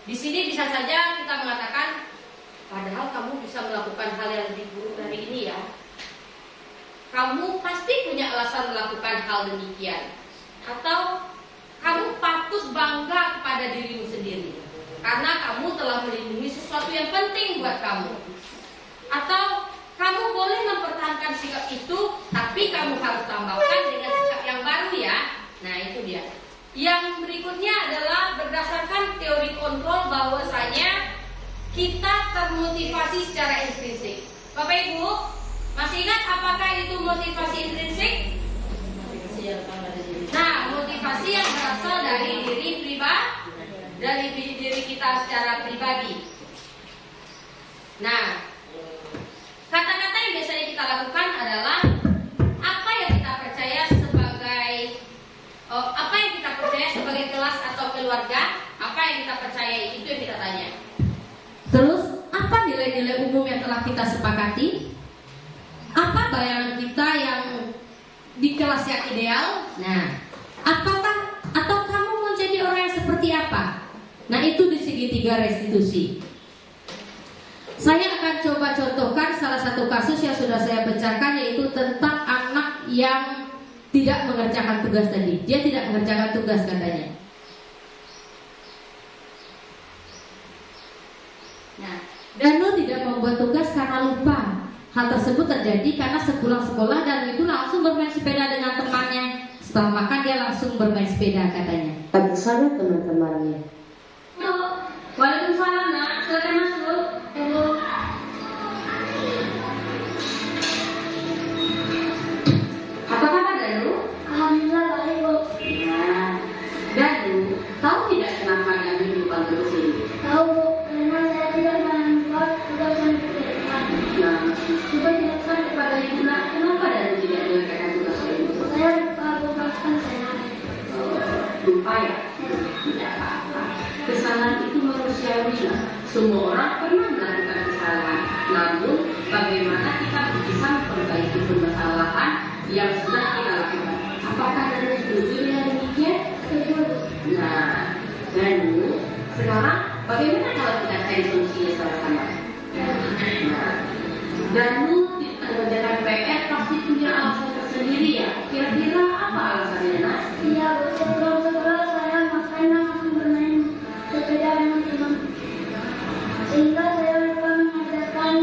Di sini bisa saja kita mengatakan, padahal kamu bisa melakukan hal yang lebih buruk dari ini ya. Kamu pasti punya alasan melakukan hal demikian. Atau kamu patut bangga kepada dirimu sendiri karena kamu telah melindungi sesuatu yang penting buat kamu. Atau kamu boleh mempertahankan sikap itu, tapi kamu harus tambahkan dengan sikap yang baru ya. Nah itu dia. Yang berikutnya adalah berdasarkan teori kontrol bahwasanya kita termotivasi secara intrinsik. Bapak Ibu, masih ingat apakah itu motivasi intrinsik? Nah, motivasi yang berasal dari diri pribadi, dari diri kita secara pribadi. Nah, kata-kata yang biasanya kita lakukan adalah apa yang kita percaya sebagai kelas atau keluarga, apa yang kita percaya itu yang kita tanya. Terus, apa nilai-nilai umum yang telah kita sepakati? Apa bayangan kita yang di kelas yang ideal? Nah, atau kamu mau jadi orang yang seperti apa? Nah, itu di segitiga restitusi. Saya akan coba contohkan salah satu kasus yang sudah saya bacakan, yaitu tentang anak yang tidak mengerjakan tugas tadi. Dia tidak mengerjakan tugas katanya. Nah, Danu tidak membuat tugas karena lupa. Hal tersebut terjadi karena sepulang sekolah Danu itu langsung bermain sepeda dengan temannya. Setelah makan dia langsung bermain sepeda katanya. Ada sana teman-temannya. Waalaikumsalam nak, silakan masuk. Apa kabar Danu? Alhamdulillah baik Bu. Nah, Danu, tahu tidak kenapa Danu dipanggil ke sini? Tahu Bu, karena saya tidak membuat tugas yang diberikan. Nah, coba jelaskan kepada ibu nak, kenapa Danu tidak mengerjakan tugas ibu? Saya lupa bebaskan saya. Lupa ya? Tidak apa-apa. Kesalahan itu manusiawi lah. Semua orang pernah melakukan kesalahan. Namun, bagaimana kita bisa memperbaiki permasalahan yang sudah kita lakukan? Apakah Danu setuju dengan demikian? Setuju. Nah, Danu, sekarang bagaimana kalau kita cari solusinya sama-sama? Nah, Danu mengerjakan PR pasti punya alasan tersendiri ya. Kira-kira apa alasannya, Nak? Iya Bu, sebelum sekolah saya makan langsung bermain sepeda dengan teman. Sehingga saya lupa mengerjakan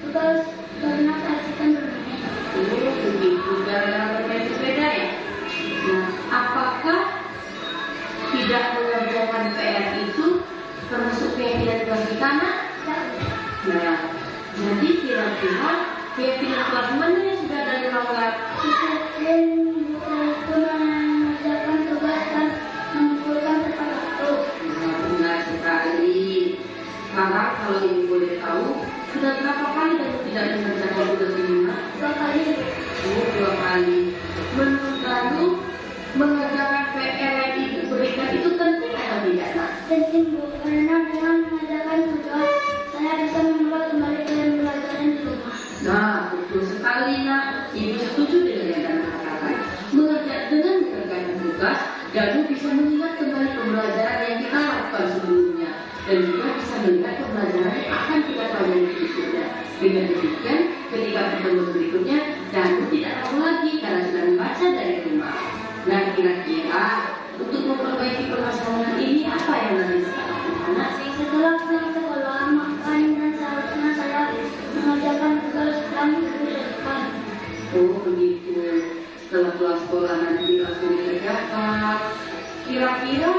tugas karena keasikan bermain. Oh, begitu. Gara-gara bermain sepeda ya? Nah, apakah tidak mengerjakan PR itu termasuk keyakinan kelas kita, Nak? Nah, jadi kira-kira keyakinan kelas mana yang sudah Danu lakukan? Disiplin itu mengerjakan tugas dan mengumpulkan tepat waktu. Nah, benar sekali. Sekarang kalau ibu boleh tahu, sudah berapa kali Danu tidak mengerjakan tugas ini, Nak? 2 kali. Oh, 2 kali. Menurut Danu, mengerjakan PR yang ibu berikan itu penting atau tidak, Nak? Penting Bu, karena dengan mengerjakan tugas saya bisa membuat kembali pembelajaran di rumah. Nah, betul sekali, Nak. Ibu setuju dengan yang Danu katakan. Dengan mengerjakan tugas, Danu bisa melihat kembali pembelajaran yang kita lakukan sebelumnya, dan juga bisa melihat pembelajaran yang akan kita pelajari berikutnya. Dengan demikian, ketika pertemuan berikutnya, Danu tidak ragu lagi karena sudah membaca dari rumah. Nah, kira-kira untuk Oh begitu. Setelah pulang sekolah nanti langsung dikerjakan. Kira-kira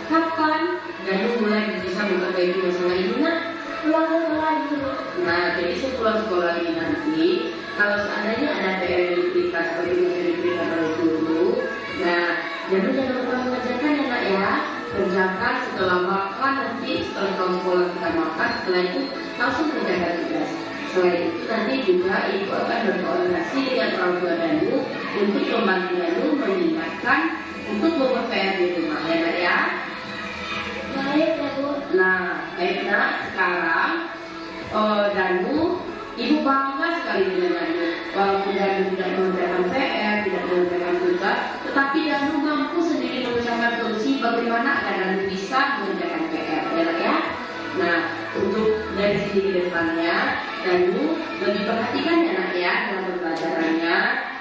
kapan Danu mulai bisa memperbaiki masalah ini nak? Pulang sekolah dulu. Nah, jadi sepulang sekolah ini nanti, kalau seandainya ada PR yang diberikan atau tugas yang diberikan oleh guru, nah, Danu jangan lupa mengerjakan ya nak ya. Kerjakan setelah makan nanti, setelah kamu pulang kita makan, setelah itu langsung kerjakan tugas. Selain itu nanti juga ibu akan berkoordinasi dengan orang tua Danu untuk membantu Danu mengingatkan untuk membuat PR di rumah ya nak ya. Baik ya Bu. Nah, baik nak, sekarang Danu, ibu bangga sekali dengan Danu. Walaupun Danu tidak mengerjakan PR, tidak mengerjakan tugas, tetapi Danu mampu sendiri mengusahakan solusi bagaimana agar Danu bisa mengerjakan PR ya. Nah, untuk dari sini ke depannya, Danu lebih perhatikan ya nak ya dalam pembelajarannya,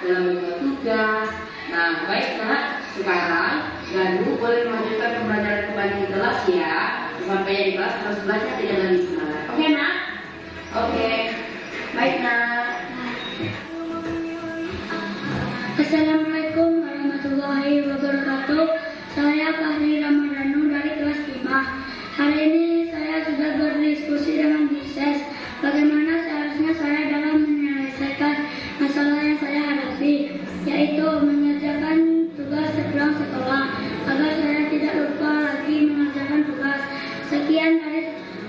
dalam membuat tugas. Nah, baik nak, sekarang Danu boleh melanjutkan pembelajaran kembali di kelas ya. Sampai di kelas harus belajar tidak lagi semangat. Oke nak? Oke. Baik nak. Assalamualaikum warahmatullahi wabarakatuh. Saya Fahri Ramadhanu dari kelas 5. Hari ini saya sudah berdiskusi dengan Bu Ses bagaimana seharusnya saya dalam menyelesaikan masalah yang saya hadapi, yaitu mengerjakan tugas sepulang sekolah agar saya tidak lupa lagi mengerjakan tugas. Sekian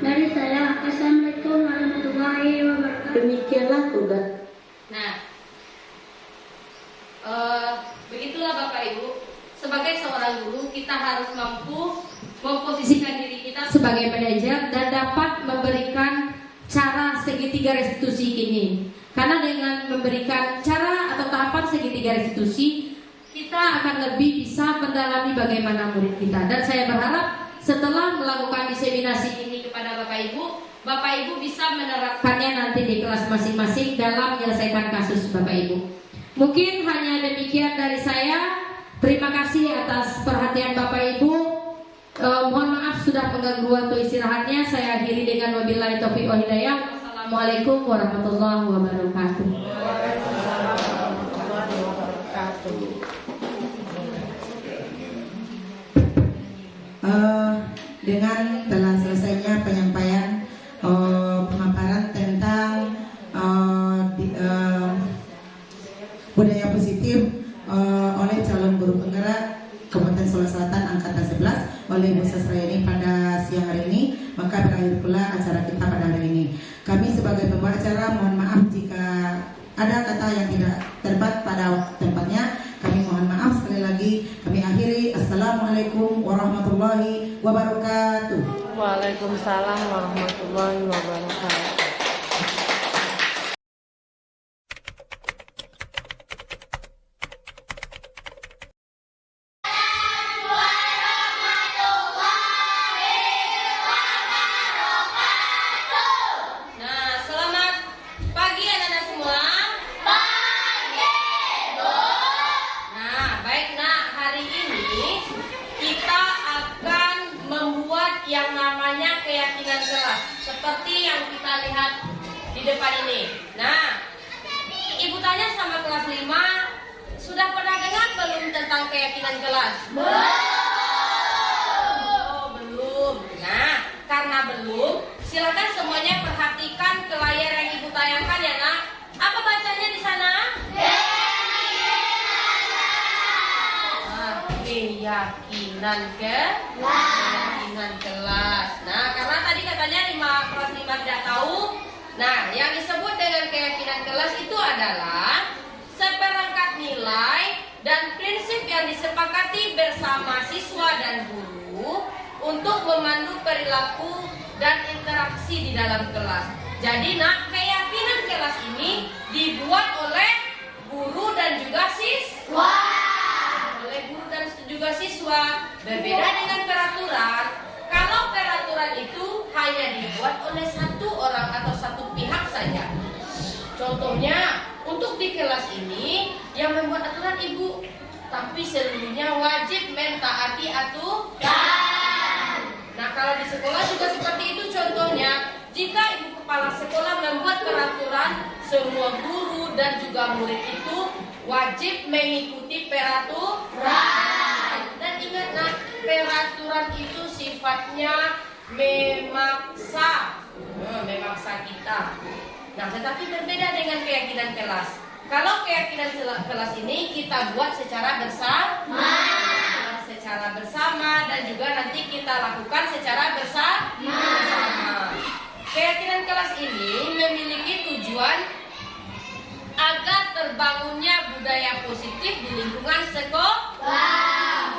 dari saya. Assalamualaikum warahmatullahi wabarakatuh. Demikianlah tugas. Nah, begitulah Bapak Ibu. Sebagai seorang guru, kita harus mampu memposisikan diri kita sebagai manajer dan dapat memberikan cara segitiga restitusi ini. Karena dengan memberikan cara atau tahapan segitiga restitusi, kita akan lebih bisa mendalami bagaimana murid kita. Dan saya berharap setelah melakukan diseminasi ini kepada Bapak Ibu bisa menerapkannya nanti di kelas masing-masing dalam menyelesaikan kasus Bapak Ibu. Mungkin hanya demikian dari saya. Terima kasih atas perhatian Bapak Ibu. Mohon maaf sudah mengganggu waktu istirahatnya. Saya akhiri dengan wabillahi taufiq wal hidayah. Wassalamualaikum warahmatullahi wabarakatuh. Dengan telah selesainya penyampaian pemaparan tentang budaya positif oleh calon guru penggerak Kabupaten Solo Selatan Angkatan 11 oleh Bu Sasrayani pada siang hari ini, maka berakhir pula acara kita pada hari ini. Kami sebagai pembawa acara mohon maaf jika ada kata yang tidak tepat pada tempatnya. Kami mohon maaf sekali lagi. Kami akhiri. Assalamualaikum warahmatullahi wabarakatuh. Waalaikumsalam warahmatullahi wabarakatuh. Nah, selamat pagi anak-anak semua. Nah, baik nak, hari ini kita akan membuat yang namanya keyakinan kelas seperti yang kita lihat di depan ini. Nah, Ibu tanya sama kelas 5, sudah pernah dengar belum tentang keyakinan kelas? Oh, belum. Nah, karena belum, silakan semuanya perhatikan ke layar yang Ibu tayangkan ya nak. Apa bacanya di sana? Keyakinan kelas. Nah, karena tadi katanya kelas 5 tidak tahu. Nah, yang disebut dengan keyakinan kelas itu adalah seperangkat nilai dan prinsip yang disepakati bersama siswa dan guru untuk memandu perilaku dan interaksi di dalam kelas. Jadi, nak, keyakinan kelas ini dibuat oleh guru dan juga siswa. Juga siswa. Berbeda dengan peraturan. Kalau peraturan itu hanya dibuat oleh satu orang atau satu pihak saja. Contohnya, untuk di kelas ini yang membuat aturan ibu, tapi seluruhnya wajib mentaati aturan. Nah, kalau di sekolah juga seperti itu contohnya. Jika ibu kepala sekolah membuat peraturan, semua guru dan juga murid itu wajib mengikuti peraturan. Dan ingat nak, peraturan itu sifatnya memaksa kita. Nah, tetapi berbeda dengan keyakinan kelas. Kalau keyakinan kelas ini kita buat secara bersama dan juga nanti kita lakukan secara bersama. Keyakinan kelas ini memiliki tujuan agar terbangunnya budaya positif di lingkungan sekolah.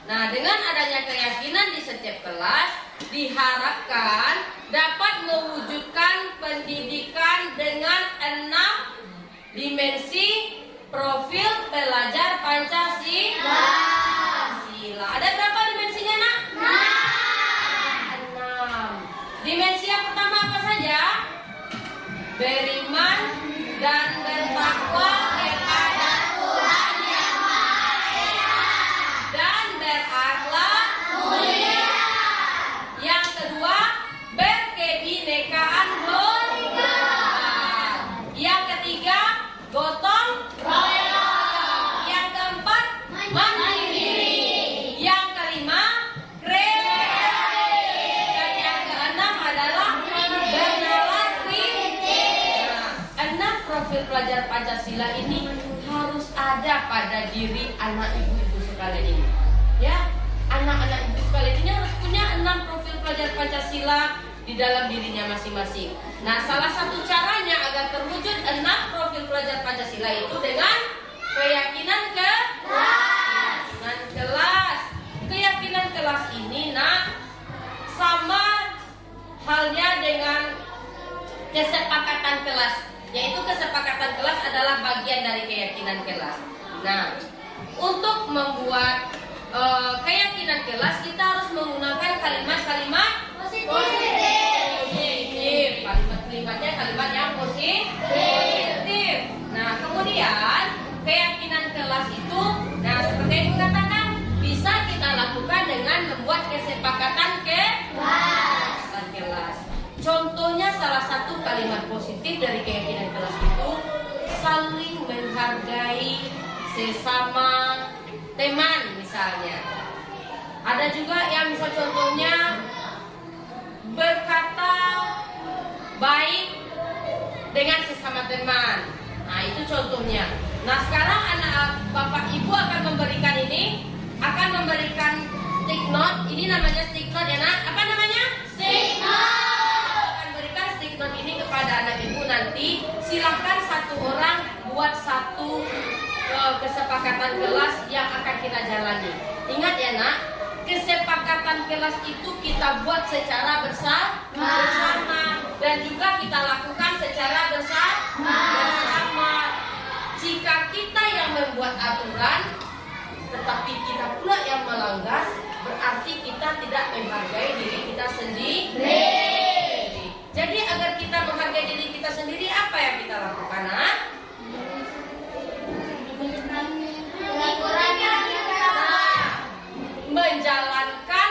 Nah, dengan adanya keyakinan di setiap kelas diharapkan dapat mewujudkan pendidikan dengan 6 dimensi profil pelajar Pancasila. Ada berapa dimensinya, nak? 6. Dimensi yang pertama apa saja? Beriman dan bertakwa kepada Tuhan Yang Maha Esa dan berakhlak mulia. Yang kedua, berkebinekaan global. Yang ketiga, gotong royong. Yang keempat, mandiri. Yang kelima, kreatif. Dan yang keenam adalah bernalar kritis. Nah, 6 profil pelajar Pancasila ini harus ada pada diri anak ibu-ibu sekalian ini. Ya, anak-anak ibu sekalian ini harus punya 6 profil pelajar Pancasila di dalam dirinya masing-masing. Nah, salah satu caranya agar terwujud 6 profil pelajar Pancasila itu dengan keyakinan kelas. Keyakinan kelas ini, nak, sama halnya dengan kesepakatan kelas, yaitu kesepakatan kelas adalah bagian dari keyakinan kelas. Nah, untuk membuat keyakinan kelas kita harus menggunakan kalimat-kalimat positif. Kalimatnya kalimat yang positif. Nah, kemudian keyakinan kelas itu, nah seperti yang dikatakan, bisa kita lakukan dengan membuat kesepakatan kelas. Contohnya salah satu kalimat positif dari keyakinan kelas itu saling menghargai sesama teman misalnya. Ada juga yang bisa contohnya berkata baik dengan sesama teman. Nah, itu contohnya. Nah, sekarang anak bapak ibu akan memberikan stick note. Ini namanya stick note ya, nak? Apa namanya? Stick note. Akan berikan stick note ini kepada anak ibu nanti. Silakan satu orang buat satu kesepakatan kelas yang akan kita jalani. Ingat ya, nak, kesepakatan kelas itu kita buat secara bersama dan juga kita lakukan secara bersama. Jika kita yang membuat aturan tetapi kita pula yang melanggar, berarti kita tidak menghargai diri kita sendiri. Jadi agar kita menghargai diri kita sendiri, apa yang kita lakukan, nak? Menjalankan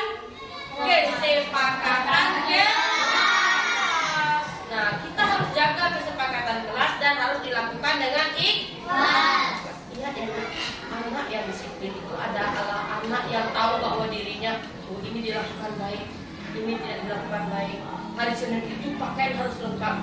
kesepakatan kelas. Nah, kita harus jaga kesepakatan kelas dan harus dilakukan dengan ikhlas. Ingat ya, anak yang disiplin itu adalah anak yang tahu bahwa dirinya, ini dilakukan baik, ini tidak dilakukan baik. Hari Senin itu pakaian harus lengkap.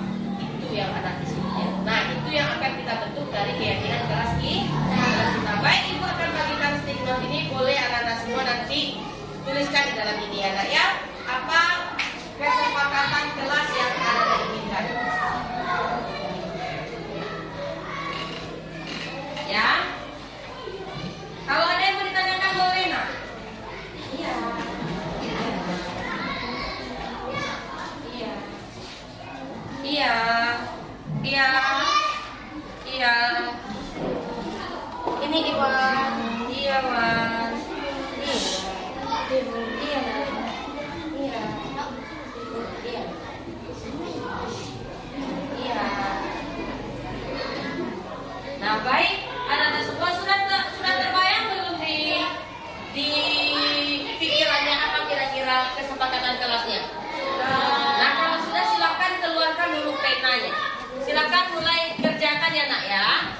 Itu yang anak disiplin. Nah, itu yang akan kita bentuk dari keyakinan kelas kita. Baik, ibu akan bagikan stick note ini. Boleh anak-anak semua nanti tuliskan di dalam ini, anak ya. Apa kesepakatan kelas yang Anda inginkan? Ya. Kalau ada yang mau ditanyakan boleh, nak? Iya. Ini Iwan. Iya, Wan. Nah, baik, anak-anak semua sudah terbayang belum di pikirannya apa kira-kira kesepakatan kelasnya? Nah, kalau sudah silakan keluarkan dulu penanya. Silakan mulai ya nak ya?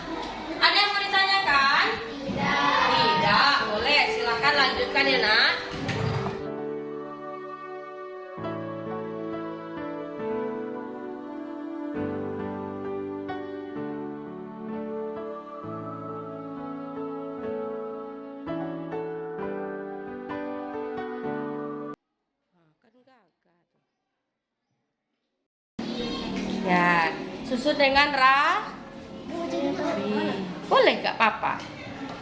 Ada yang mau ditanyakan? Tidak. Boleh, silakan lanjutkan ya nak. Ya, susun dengan rapi. Boleh gak papa?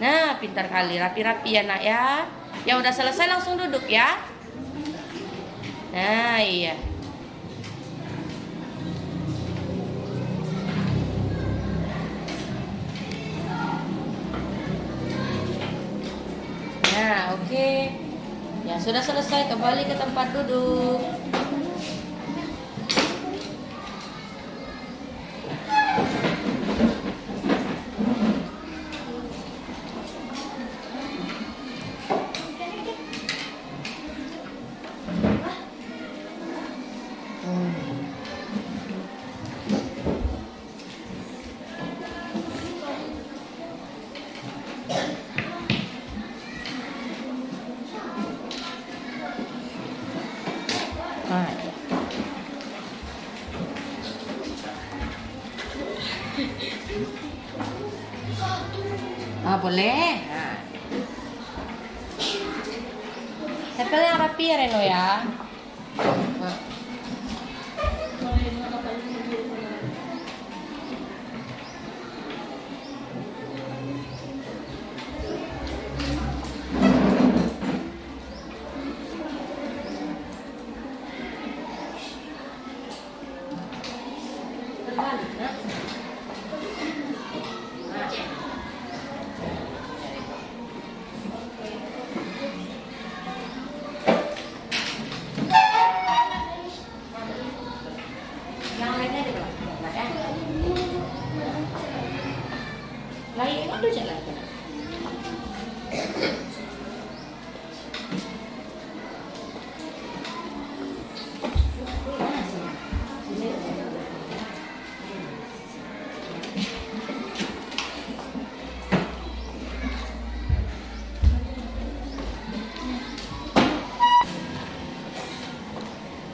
Nah, pintar kali, rapi-rapi ya nak ya. Yang udah selesai langsung duduk ya. Nah, iya. Nah, oke. Ya, sudah selesai, kembali ke tempat duduk. Boleh. Nah. Tempel yang rapi ya Reno ya. Nah. Yang lainnya di belakang ya. Lain itu jalan.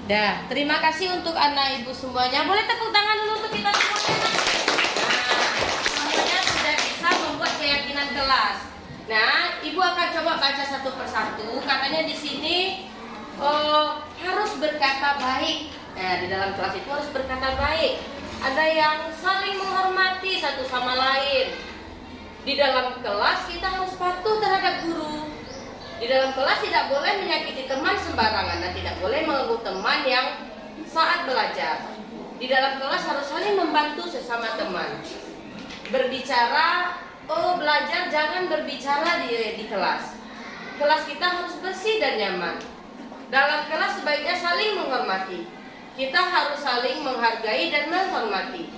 Dah, terima kasih untuk anak ibu semuanya. Boleh tepuk tangan dulu untuk kita semuanya. Nah, semuanya sudah bisa membuat keyakinan kelas. Nah, ibu akan coba baca satu persatu. Katanya di sini harus berkata baik. Nah, di dalam kelas itu harus berkata baik. Ada yang saling menghormati satu sama lain. Di dalam kelas kita harus patuh terhadap guru. Di dalam kelas tidak boleh menyakiti teman sembarangan dan tidak boleh mengganggu teman yang saat belajar. Di dalam kelas harus saling membantu sesama teman. Berbicara, belajar jangan berbicara di kelas. Kelas kita harus bersih dan nyaman. Dalam kelas sebaiknya saling menghormati. Kita harus saling menghargai dan menghormati.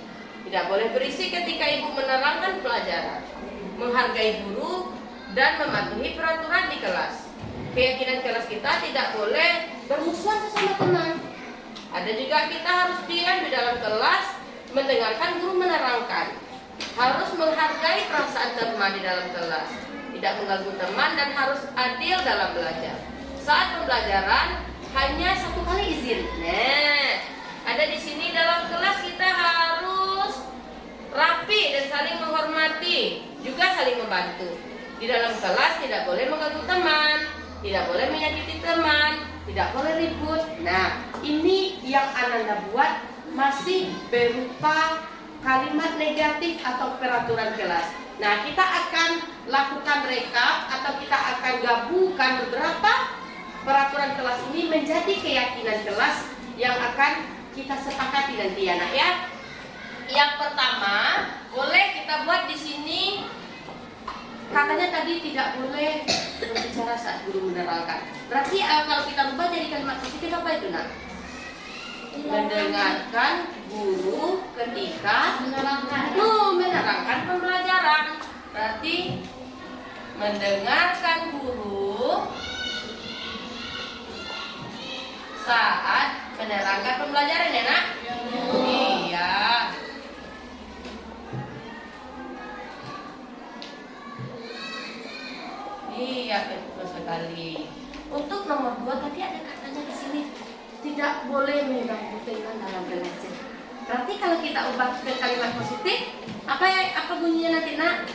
Tidak boleh berisik ketika ibu menerangkan pelajaran. Menghargai guru dan mematuhi peraturan di kelas. Keyakinan kelas kita tidak boleh bermusuhan sesama teman. Ada juga kita harus diam di dalam kelas mendengarkan guru menerangkan. Harus menghargai perasaan teman di dalam kelas. Tidak mengganggu teman dan harus adil dalam belajar. Saat pembelajaran hanya satu kali izin. Nah, ada di sini dalam kelas kita harus rapi dan saling menghormati, juga saling membantu. Di dalam kelas tidak boleh mengganggu teman, tidak boleh menyakiti teman, tidak boleh ribut. Nah, ini yang Ananda buat masih berupa kalimat negatif atau peraturan kelas. Nah, kita akan lakukan rekap atau kita akan gabungkan beberapa peraturan kelas ini menjadi keyakinan kelas yang akan kita sepakati nanti ya nak ya. Yang pertama, boleh kita buat di sini. Katanya tadi tidak boleh berbicara saat guru menerangkan. Berarti kalau kita ubah jadi kalimat positif apa itu nak? Mendengarkan guru ketika menerangkan pembelajaran. Berarti mendengarkan guru saat menerangkan pembelajaran ya nak? Iya. Iya, betul sekali. Untuk nomor 2 tadi ada katanya di sini tidak boleh memegang putengan dalam belajar. Berarti kalau kita ubah ke kalimat positif, apa bunyinya nanti nak?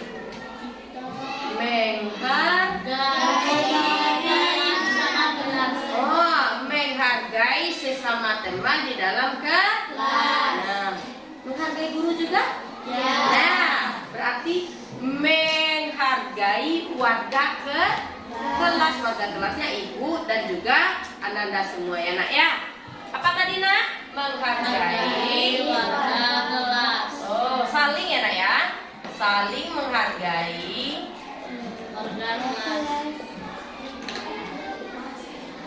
Menghargai sesama teman di dalam kelas. Nah, menghargai guru juga? Ya. Nah, berarti menghargai warga kelas, warga kelasnya ibu dan juga Ananda semua ya nak ya. Apa tadi nak? Menghargai warga kelas. Oh, saling ya nak ya. Saling menghargai warga kelas.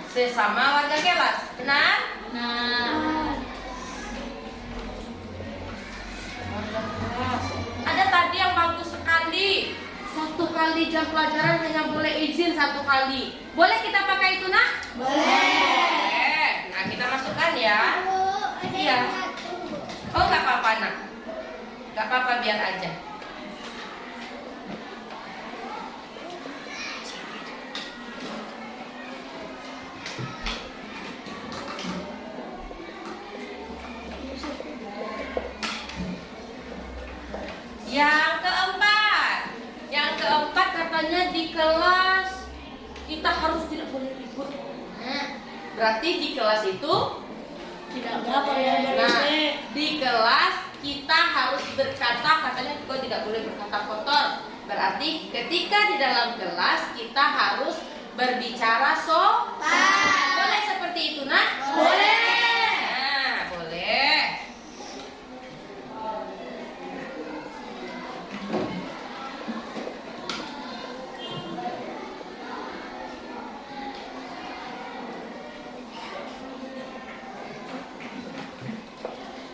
Sesama warga kelas. Benar? Benar. Warga kelas. Ada tadi yang bagus sekali. 1 kali jam pelajaran hanya boleh izin 1 kali. Boleh kita pakai itu nak? Boleh. Nah kita masukkan ya. Iya. Oh nggak apa-apa nak. Nggak apa-apa biar aja. Yang keempat katanya di kelas kita harus tidak boleh ribut. Berarti di kelas itu tidak boleh berisik. Nah, di kelas kita harus berkata, katanya juga tidak boleh berkata kotor. Berarti ketika di dalam kelas kita harus berbicara sopan. Boleh seperti itu nak? Boleh. Nah, boleh.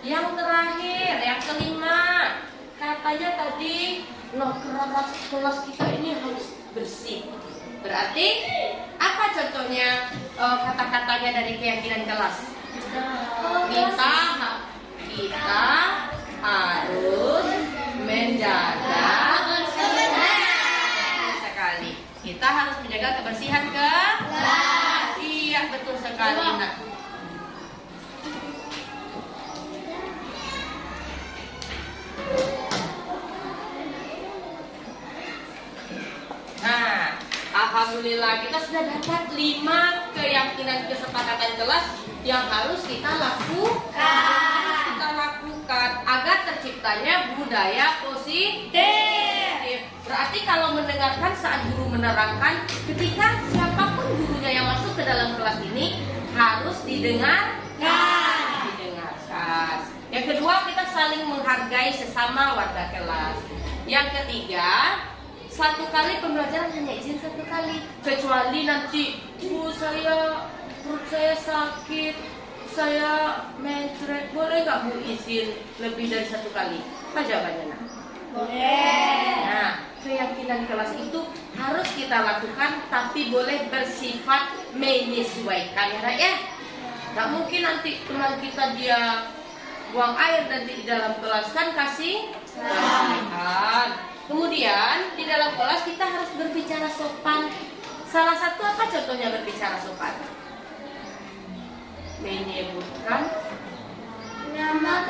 Yang terakhir, yang kelima, katanya tadi kelas kita ini harus bersih. Berarti apa contohnya kata-katanya dari keyakinan kelas? Kita harus menjaga sekali. Kita harus menjaga kebersihan kelas. Iya betul sekali nak. Nah, alhamdulillah kita sudah dapat 5 keyakinan kesepakatan kelas yang harus kita lakukan. Agar terciptanya budaya positif. Berarti kalau mendengarkan saat guru menerangkan, ketika siapapun gurunya yang masuk ke dalam kelas ini harus didengarkan. Yang kedua, kita saling menghargai sesama warga kelas. Yang ketiga, 1 kali pembelajaran hanya izin 1 kali. Kecuali nanti, perut saya sakit, saya mencret, boleh nggak Bu izin lebih dari 1 kali? Apa jawabannya nak? Boleh. Nah, keyakinan kelas itu harus kita lakukan, tapi boleh bersifat menyesuaikan ya nak ya. Nggak mungkin nanti teman kita dia buang air dan di dalam kelas kan kasihan. Kemudian di dalam kelas kita harus berbicara sopan. Salah satu apa contohnya berbicara sopan? Menyebutkan nama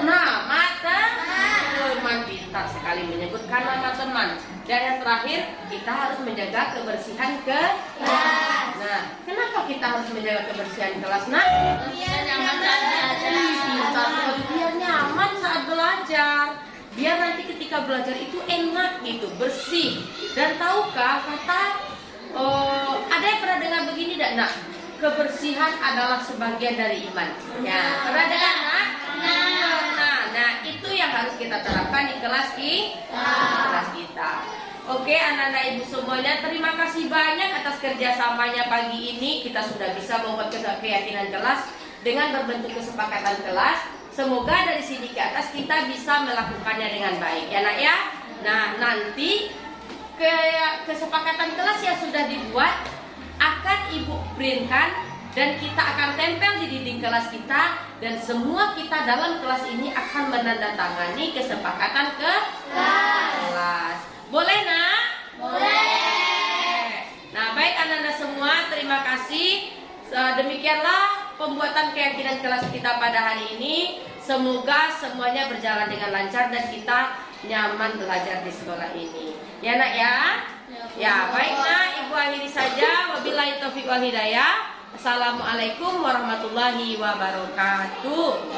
teman. Pintar sekali menyebutkan nama teman. Dan yang terakhir kita harus menjaga kebersihan kelas. Nah, kenapa kita harus menjaga kebersihan kelas? Nah, biar nyaman saat belajar. Biar nanti ketika belajar itu enak gitu, bersih. Dan tahukah ada yang pernah dengar begini tidak nak? Kebersihan adalah sebagian dari iman. Ya, pernah dengar nak? Nah, itu yang harus kita terapkan di kelas kita. Oke, anak-anak ibu semuanya, terima kasih banyak atas kerjasamanya pagi ini. Kita sudah bisa membuat keyakinan kelas dengan berbentuk kesepakatan kelas. Semoga dari sini ke atas kita bisa melakukannya dengan baik ya nak ya. Nah, nanti kesepakatan kelas yang sudah dibuat akan ibu printkan dan kita akan tempel di dinding kelas kita, dan semua kita dalam kelas ini akan menandatangani kesepakatan kelas. Boleh nak? Boleh. Nah, pembuatan keyakinan kelas kita pada hari ini. Semoga semuanya berjalan dengan lancar dan kita nyaman belajar di sekolah ini. Ya nak ya? Ya baik nak, ibu akhiri saja. Wabillahi taufiq wal hidayah. Assalamualaikum warahmatullahi wabarakatuh.